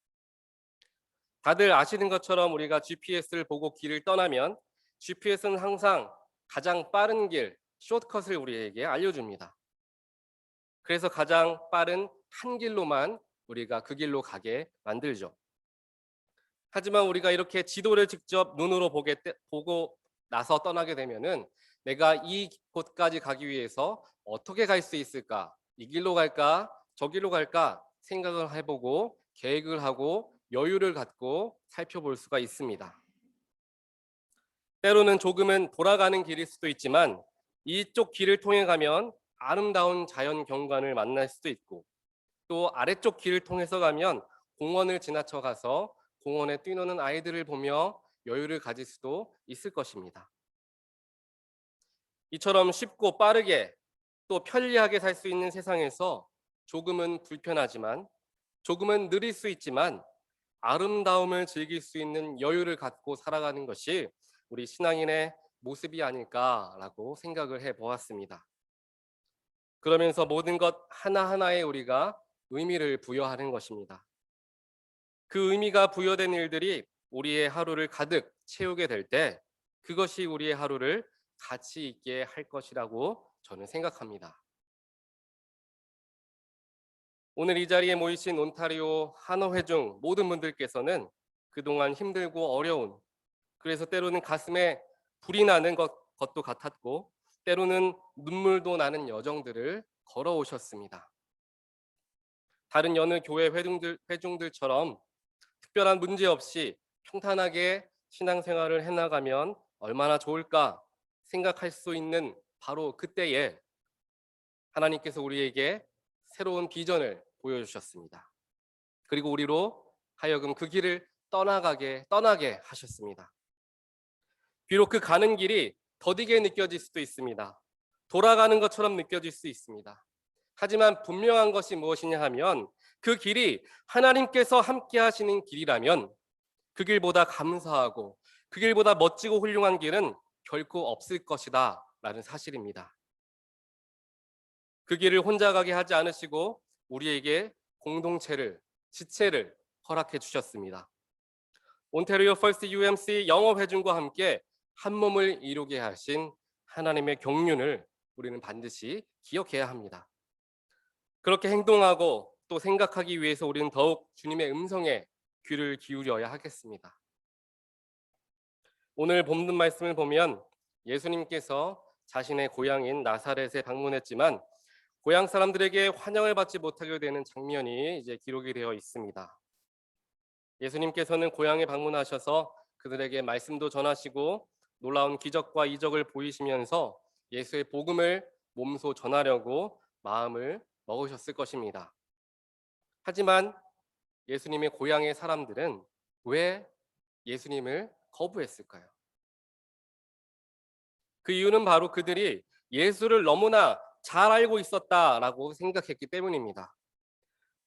Speaker 7: 다들 아시는 것처럼 우리가 GPS를 보고 길을 떠나면 GPS는 항상 가장 빠른 길, 숏컷을 우리에게 알려줍니다. 그래서 가장 빠른 한 길로만 우리가 그 길로 가게 만들죠. 하지만 우리가 이렇게 지도를 직접 눈으로 보고 나서 떠나게 되면은 내가 이 곳까지 가기 위해서 어떻게 갈 수 있을까? 이 길로 갈까? 저 길로 갈까? 생각을 해보고 계획을 하고 여유를 갖고 살펴볼 수가 있습니다. 때로는 조금은 돌아가는 길일 수도 있지만 이쪽 길을 통해 가면 아름다운 자연 경관을 만날 수도 있고 또 아래쪽 길을 통해서 가면 공원을 지나쳐 가서 공원에 뛰노는 아이들을 보며 여유를 가질 수도 있을 것입니다. 이처럼 쉽고 빠르게 또 편리하게 살 수 있는 세상에서 조금은 불편하지만 조금은 느릴 수 있지만 아름다움을 즐길 수 있는 여유를 갖고 살아가는 것이 우리 신앙인의 모습이 아닐까라고 생각을 해보았습니다. 그러면서 모든 것 하나하나에 우리가 의미를 부여하는 것입니다. 그 의미가 부여된 일들이 우리의 하루를 가득 채우게 될 때 그것이 우리의 하루를 가치 있게 할 것이라고 저는 생각합니다. 오늘 이 자리에 모이신 온타리오 한어회중 모든 분들께서는 그동안 힘들고 어려운 그래서 때로는 가슴에 불이 나는 것 것도 같았고 때로는 눈물도 나는 여정들을 걸어오셨습니다. 다른 여느 교회 회중들처럼 특별한 문제 없이 평탄하게 신앙생활을 해나가면 얼마나 좋을까 생각할 수 있는 바로 그때에 하나님께서 우리에게 새로운 비전을 보여주셨습니다. 그리고 우리로 하여금 그 길을 떠나게 하셨습니다. 비록 그 가는 길이 더디게 느껴질 수도 있습니다. 돌아가는 것처럼 느껴질 수 있습니다. 하지만 분명한 것이 무엇이냐 하면 그 길이 하나님께서 함께 하시는 길이라면 그 길보다 감사하고 그 길보다 멋지고 훌륭한 길은 결코 없을 것이다 라는 사실입니다. 그 길을 혼자 가게 하지 않으시고 우리에게 공동체를, 지체를 허락해 주셨습니다. 온태리오 퍼스트 UMC 영어 회중과 함께 한 몸을 이루게 하신 하나님의 경륜을 우리는 반드시 기억해야 합니다. 그렇게 행동하고 또 생각하기 위해서 우리는 더욱 주님의 음성에 귀를 기울여야 하겠습니다. 오늘 본문 말씀을 보면 예수님께서 자신의 고향인 나사렛에 방문했지만 고향 사람들에게 환영을 받지 못하게 되는 장면이 이제 기록이 되어 있습니다. 예수님께서는 고향에 방문하셔서 그들에게 말씀도 전하시고 놀라운 기적과 이적을 보이시면서 예수의 복음을 몸소 전하려고 마음을 먹으셨을 것입니다. 하지만 예수님의 고향의 사람들은 왜 예수님을 거부했을까요? 그 이유는 바로 그들이 예수를 너무나 잘 알고 있었다라고 생각했기 때문입니다.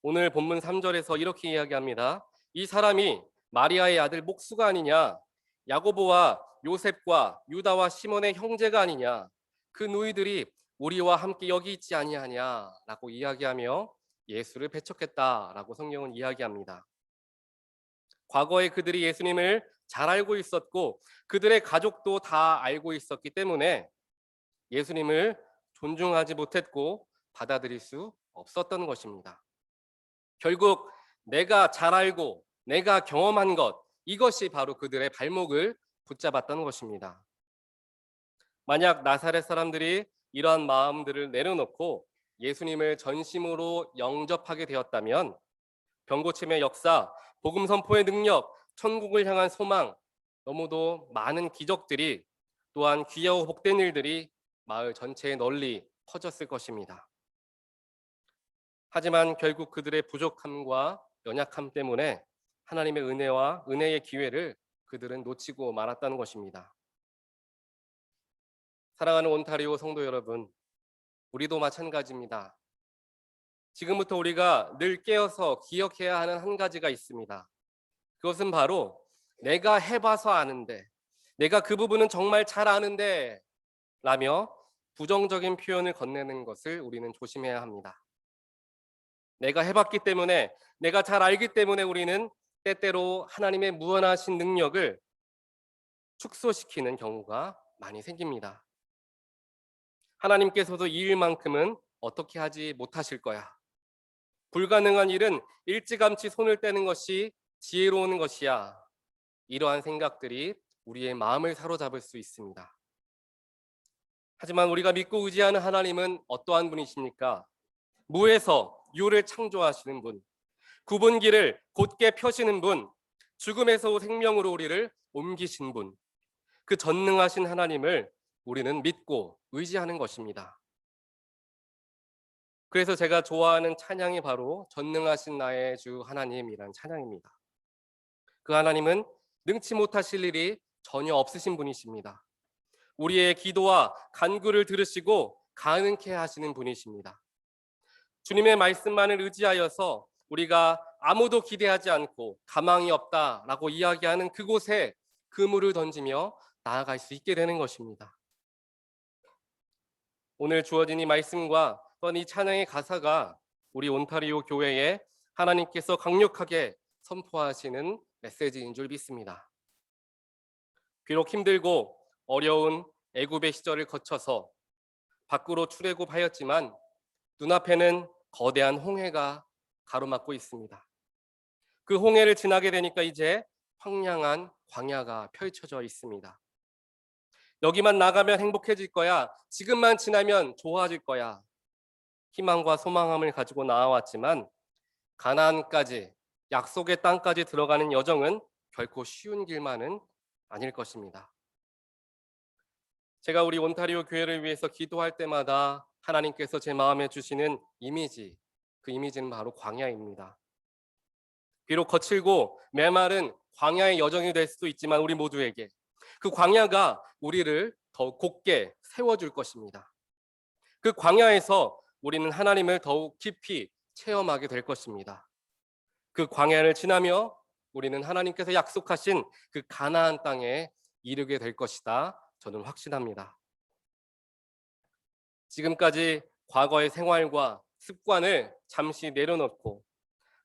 Speaker 7: 오늘 본문 3절에서 이렇게 이야기합니다. 이 사람이 마리아의 아들 목수가 아니냐, 야고보와 요셉과 유다와 시몬의 형제가 아니냐, 그 누이들이 우리와 함께 여기 있지 아니하냐라고 이야기하며 예수를 배척했다라고 성경은 이야기합니다. 과거에 그들이 예수님을 잘 알고 있었고 그들의 가족도 다 알고 있었기 때문에 예수님을 존중하지 못했고 받아들일 수 없었던 것입니다. 결국 내가 잘 알고 내가 경험한 것, 이것이 바로 그들의 발목을 붙잡았던 것입니다. 만약 나사렛 사람들이 이러한 마음들을 내려놓고 예수님을 전심으로 영접하게 되었다면 병고침의 역사, 복음 선포의 능력, 천국을 향한 소망, 너무도 많은 기적들이 또한 귀하고 복된 일들이 마을 전체에 널리 퍼졌을 것입니다. 하지만 결국 그들의 부족함과 연약함 때문에 하나님의 은혜와 은혜의 기회를 그들은 놓치고 말았다는 것입니다. 사랑하는 온타리오 성도 여러분, 우리도 마찬가지입니다. 지금부터 우리가 늘 깨어서 기억해야 하는 한 가지가 있습니다. 그것은 바로 내가 해봐서 아는데, 내가 그 부분은 정말 잘 아는데 라며 부정적인 표현을 건네는 것을 우리는 조심해야 합니다. 내가 해봤기 때문에, 내가 잘 알기 때문에 우리는 때때로 하나님의 무한하신 능력을 축소시키는 경우가 많이 생깁니다. 하나님께서도 이 일만큼은 어떻게 하지 못하실 거야. 불가능한 일은 일찌감치 손을 떼는 것이 지혜로운 것이야. 이러한 생각들이 우리의 마음을 사로잡을 수 있습니다. 하지만 우리가 믿고 의지하는 하나님은 어떠한 분이십니까? 무에서 유를 창조하시는 분, 굽은 길을 곧게 펴시는 분, 죽음에서 생명으로 우리를 옮기신 분, 그 전능하신 하나님을 우리는 믿고 의지하는 것입니다. 그래서 제가 좋아하는 찬양이 바로 전능하신 나의 주 하나님이란 찬양입니다. 그 하나님은 능치 못하실 일이 전혀 없으신 분이십니다. 우리의 기도와 간구를 들으시고 가능케 하시는 분이십니다. 주님의 말씀만을 의지하여서 우리가 아무도 기대하지 않고 가망이 없다라고 이야기하는 그곳에 그물을 던지며 나아갈 수 있게 되는 것입니다. 오늘 주어진 이 말씀과 또한 이 찬양의 가사가 우리 온타리오 교회에 하나님께서 강력하게 선포하시는 메시지인 줄 믿습니다. 비록 힘들고 어려운 애굽의 시절을 거쳐서 밖으로 출애굽하였지만 눈앞에는 거대한 홍해가 가로막고 있습니다. 그 홍해를 지나게 되니까 이제 황량한 광야가 펼쳐져 있습니다. 여기만 나가면 행복해질 거야. 지금만 지나면 좋아질 거야. 희망과 소망함을 가지고 나아왔지만 가나안까지, 약속의 땅까지 들어가는 여정은 결코 쉬운 길만은 아닐 것입니다. 제가 우리 온타리오 교회를 위해서 기도할 때마다 하나님께서 제 마음에 주시는 이미지, 그 이미지는 바로 광야입니다. 비록 거칠고 메마른 광야의 여정이 될 수도 있지만 우리 모두에게 그 광야가 우리를 더욱 곧게 세워줄 것입니다. 그 광야에서 우리는 하나님을 더욱 깊이 체험하게 될 것입니다. 그 광야를 지나며 우리는 하나님께서 약속하신 그 가나안 땅에 이르게 될 것이다. 저는 확신합니다. 지금까지 과거의 생활과 습관을 잠시 내려놓고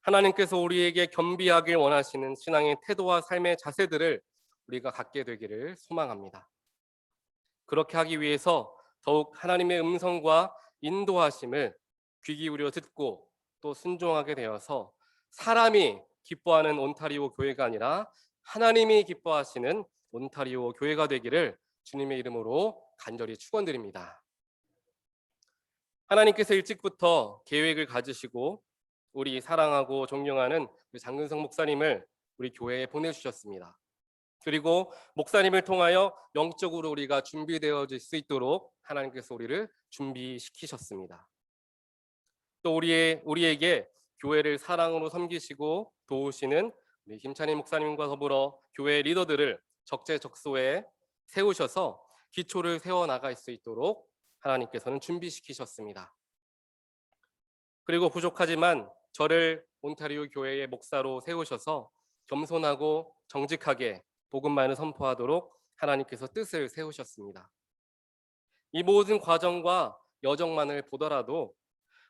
Speaker 7: 하나님께서 우리에게 겸비하길 원하시는 신앙의 태도와 삶의 자세들을 우리가 갖게 되기를 소망합니다. 그렇게 하기 위해서 더욱 하나님의 음성과 인도하심을 귀 기울여 듣고 또 순종하게 되어서 사람이 기뻐하는 온타리오 교회가 아니라 하나님이 기뻐하시는 온타리오 교회가 되기를 주님의 이름으로 간절히 축원드립니다. 하나님께서 일찍부터 계획을 가지시고 우리 사랑하고 존경하는 장근성 목사님을 우리 교회에 보내주셨습니다. 그리고 목사님을 통하여 영적으로 우리가 준비되어질 수 있도록 하나님께서 우리를 준비시키셨습니다. 또 우리에게 교회를 사랑으로 섬기시고 도우시는 우리 김찬희 목사님과 더불어 교회 리더들을 적재적소에 세우셔서 기초를 세워나갈 수 있도록 하나님께서는 준비시키셨습니다. 그리고 부족하지만 저를 온타리오 교회의 목사로 세우셔서 겸손하고 정직하게 복음만을 선포하도록 하나님께서 뜻을 세우셨습니다. 이 모든 과정과 여정만을 보더라도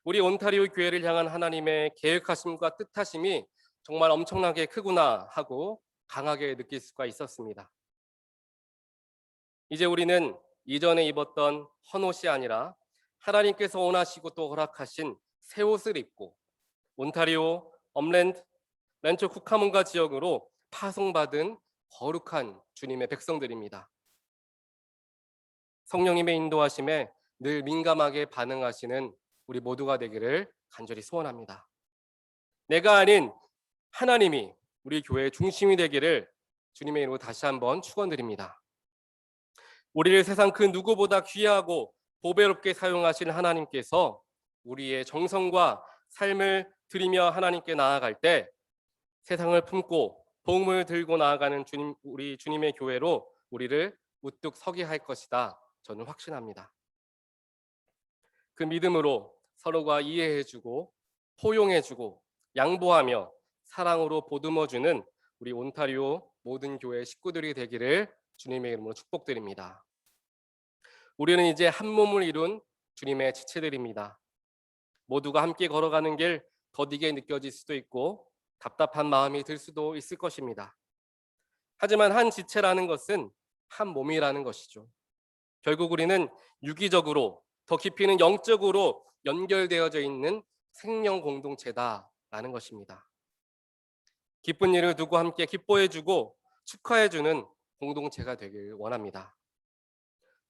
Speaker 7: 우리 온타리오 교회를 향한 하나님의 계획하심과 뜻하심이 정말 엄청나게 크구나 하고 강하게 느낄 수가 있었습니다. 이제 우리는 이전에 입었던 헌옷이 아니라 하나님께서 원하시고 또 허락하신 새 옷을 입고 온타리오, 엄랜드, 렌초 쿠카문가 지역으로 파송받은 거룩한 주님의 백성들입니다. 성령님의 인도하심에 늘 민감하게 반응하시는 우리 모두가 되기를 간절히 소원합니다. 내가 아닌 하나님이 우리 교회의 중심이 되기를 주님의 이름으로 다시 한번 축원드립니다. 우리를 세상 그 누구보다 귀하고 보배롭게 사용하신 하나님께서 우리의 정성과 삶을 드리며 하나님께 나아갈 때 세상을 품고 복음을 들고 나아가는 우리 주님의 교회로 우리를 우뚝 서게 할 것이다. 저는 확신합니다. 그 믿음으로 서로가 이해해주고 포용해주고 양보하며 사랑으로 보듬어주는 우리 온타리오 모든 교회 식구들이 되기를 주님의 이름으로 축복드립니다. 우리는 이제 한 몸을 이룬 주님의 지체들입니다. 모두가 함께 걸어가는 길 더디게 느껴질 수도 있고 답답한 마음이 들 수도 있을 것입니다. 하지만 한 지체라는 것은 한 몸이라는 것이죠. 결국 우리는 유기적으로 더 깊이는 영적으로 연결되어져 있는 생명 공동체다라는 것입니다. 기쁜 일을 두고 함께 기뻐해주고 축하해주는 공동체가 되길 원합니다.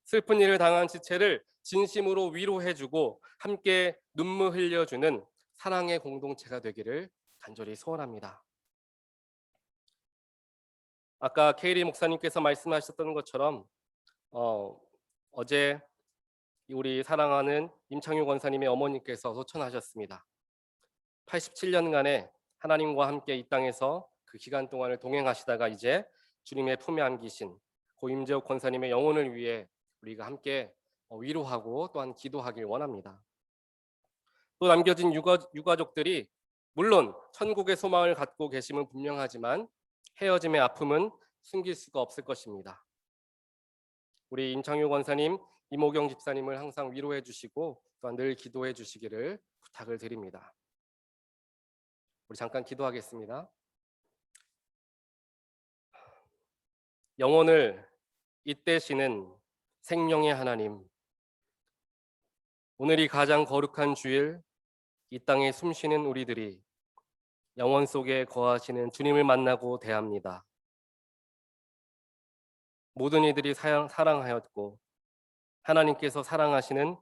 Speaker 7: 슬픈 일을 당한 지체를 진심으로 위로해주고 함께 눈물 흘려주는 사랑의 공동체가 되기를 간절히 소원합니다. 아까 케이리 목사님께서 말씀하셨던 것처럼 어제 우리 사랑하는 임창효 권사님의 어머니께서 소천하셨습니다. 87년간의 하나님과 함께 이 땅에서 그 기간 동안을 동행하시다가 이제 주님의 품에 안기신 고 임재옥 권사님의 영혼을 위해 우리가 함께 위로하고 또한 기도하길 원합니다. 또 남겨진 유가족들이 물론 천국의 소망을 갖고 계심은 분명하지만 헤어짐의 아픔은 숨길 수가 없을 것입니다. 우리 임창효 권사님, 이모경 집사님을 항상 위로해 주시고 또한 늘 기도해 주시기를 부탁을 드립니다. 우리 잠깐 기도하겠습니다. 영혼을 잇대시는 생명의 하나님, 오늘이 가장 거룩한 주일, 이 땅에 숨쉬는 우리들이 영혼 속에 거하시는 주님을 만나고 대합니다. 모든 이들이 사랑하였고 하나님께서 사랑하시는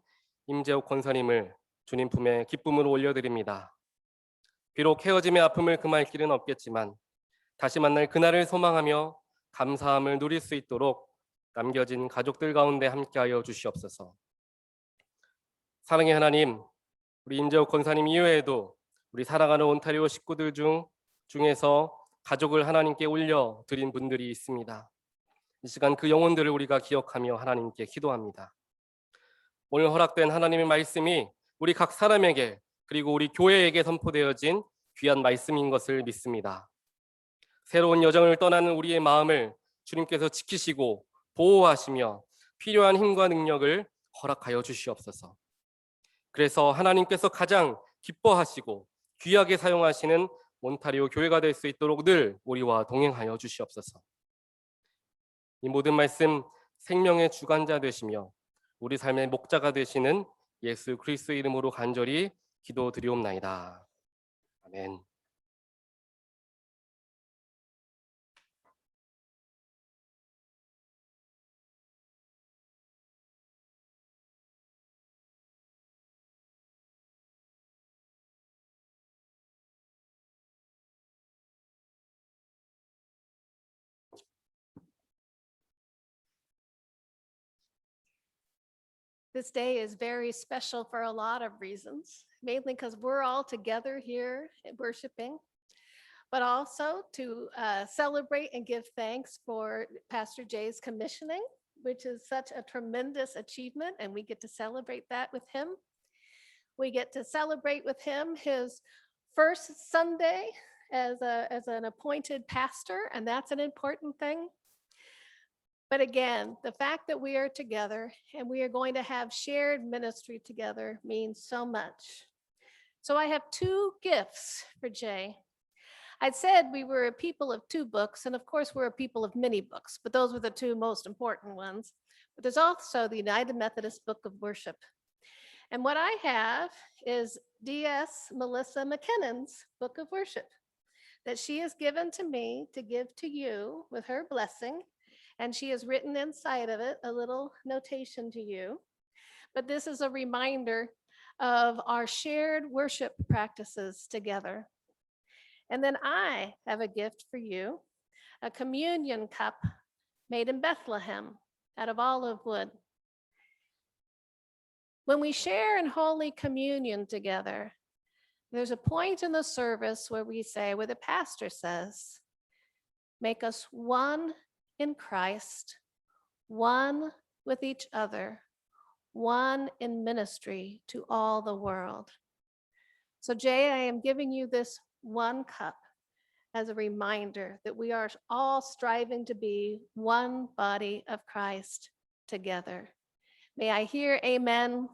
Speaker 7: 임재옥 권사님을 주님 품에 기쁨으로 올려드립니다. 비록 헤어짐의 아픔을 금할 길은 없겠지만 다시 만날 그날을 소망하며 감사함을 누릴 수 있도록 남겨진 가족들 가운데 함께하여 주시옵소서. 사랑의 하나님, 우리 임재옥 권사님 이외에도 우리 사랑하는 온타리오 식구들 중에서 가족을 하나님께 올려 드린 분들이 있습니다. 이 시간 그 영혼들을 우리가 기억하며 하나님께 기도합니다. 오늘 허락된 하나님의 말씀이 우리 각 사람에게 그리고 우리 교회에게 선포되어진 귀한 말씀인 것을 믿습니다. 새로운 여정을 떠나는 우리의 마음을 주님께서 지키시고 보호하시며 필요한 힘과 능력을 허락하여 주시옵소서. 그래서 하나님께서 가장 기뻐하시고 귀하게 사용하시는 온타리오 교회가 될 수 있도록 늘 우리와 동행하여 주시옵소서. 이 모든 말씀 생명의 주관자 되시며 우리 삶의 목자가 되시는 예수 그리스도의 이름으로 간절히 기도드리옵나이다. 아멘.
Speaker 1: This day is very special for a lot of reasons, mainly because we're all together here worshiping, but also to celebrate and give thanks for Pastor Jay's commissioning, which is such a tremendous achievement, and we get to celebrate that with him. We get to celebrate with him his first Sunday as an appointed pastor, and that's an important thing. But again, the fact that we are together and we are going to have shared ministry together means so much. So I have two gifts for Jay. I'd said we were a people of two books, and of course we're a people of many books, but those were the two most important ones. But there's also the United Methodist Book of Worship. And what I have is D.S. Melissa McKinnon's Book of Worship that she has given to me to give to you with her blessing. And she has written inside of it a little notation to you. But this is a reminder of our shared worship practices together. And then I have a gift for you, a communion cup made in Bethlehem out of olive wood. When we share in Holy Communion together, there's a point in the service where the pastor says, make us one in Christ, one with each other, one in ministry to all the world. So Jay, I am giving you this one cup as a reminder that we are all striving to be one body of Christ together. May I hear amen?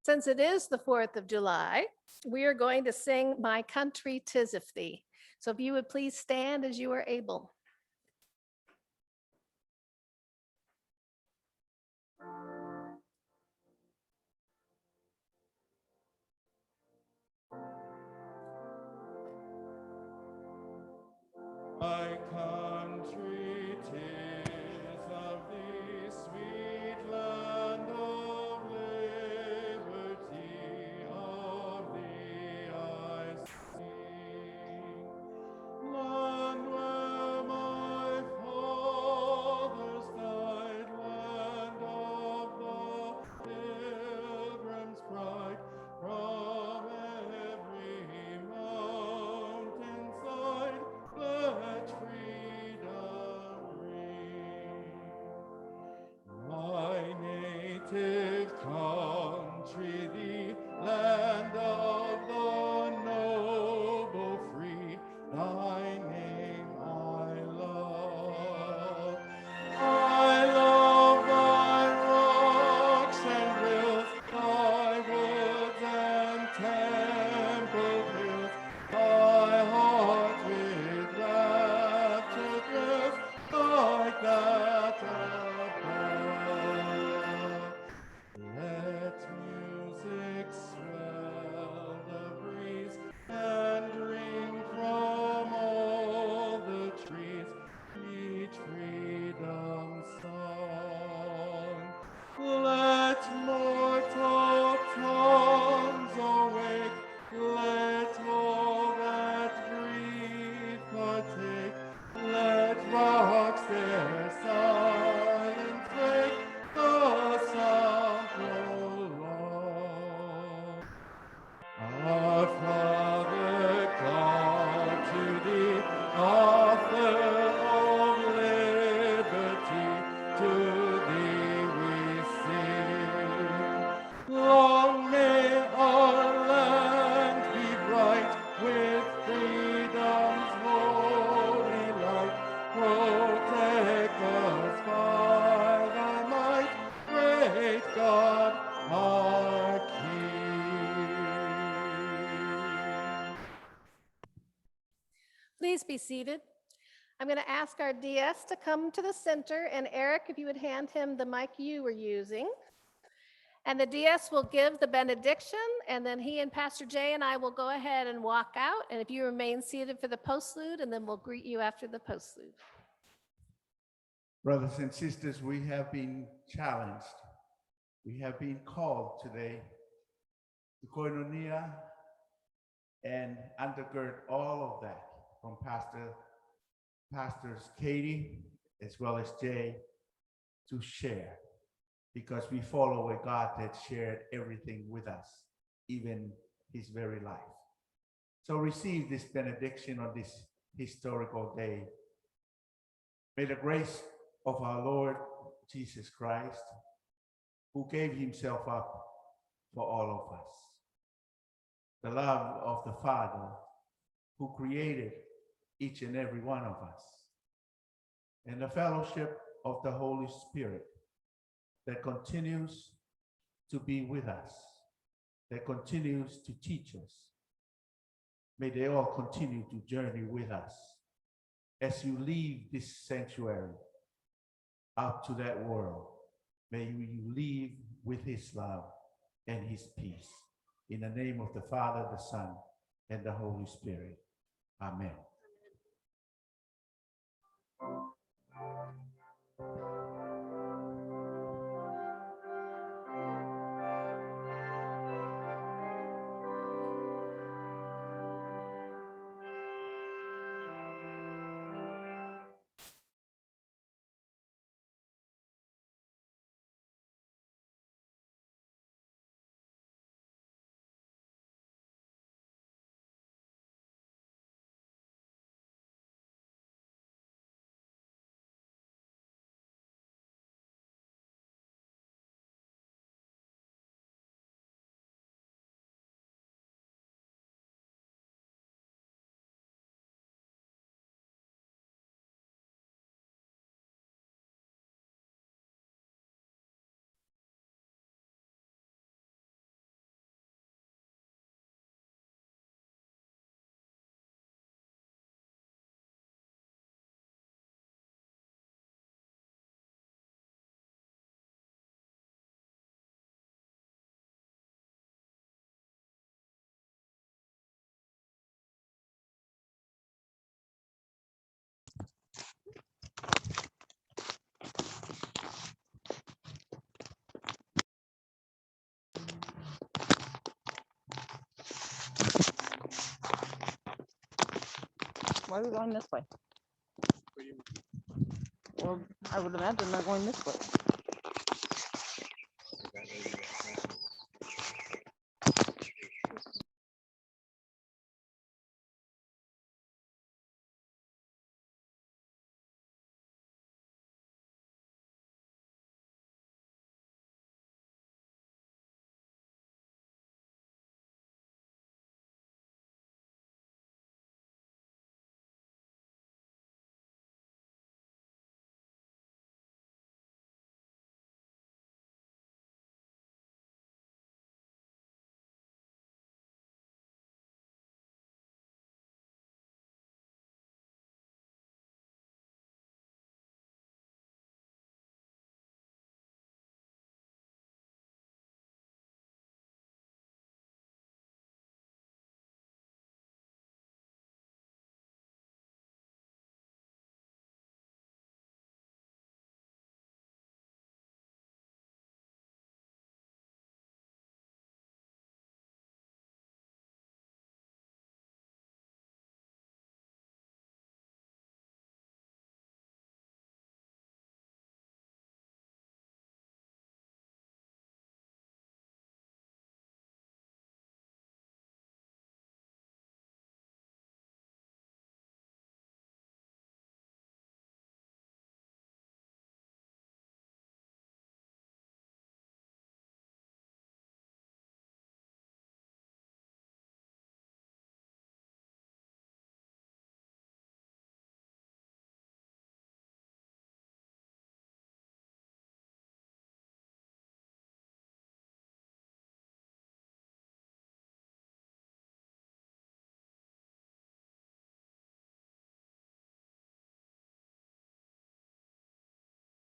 Speaker 1: Since it is the 4th of July, we are going to sing My Country 'Tis of Thee. So if you would please stand as you are able.
Speaker 8: My country, 'tis of thee, sweet land of liberty, of thee I sing. Land where
Speaker 1: Please be seated. I'm going to ask our DS to come to the center, and Eric, if you would hand him the mic you were using. And the DS will give the benediction, and then he and Pastor Jay and I will go ahead and walk out. And if you remain seated for the postlude, and then we'll greet you after the postlude.
Speaker 2: Brothers and sisters, we have been challenged. We have been called today to koinonia and undergird all of that from Pastors Katie as well as Jay to share, because we follow a God that shared everything with us, even his very life. So receive this benediction on this historical day. May the grace of our Lord Jesus Christ, who gave himself up for all of us, the love of the Father, who created each and every one of us, and the fellowship of the Holy Spirit that continues to be with us, that continues to teach us. May they all continue to journey with us as you leave this sanctuary out to that world. May you leave with his love and his peace. In the name of the Father, the Son, and the Holy Spirit. Amen.
Speaker 9: Why are we going this way? Well, I would imagine they're going this way.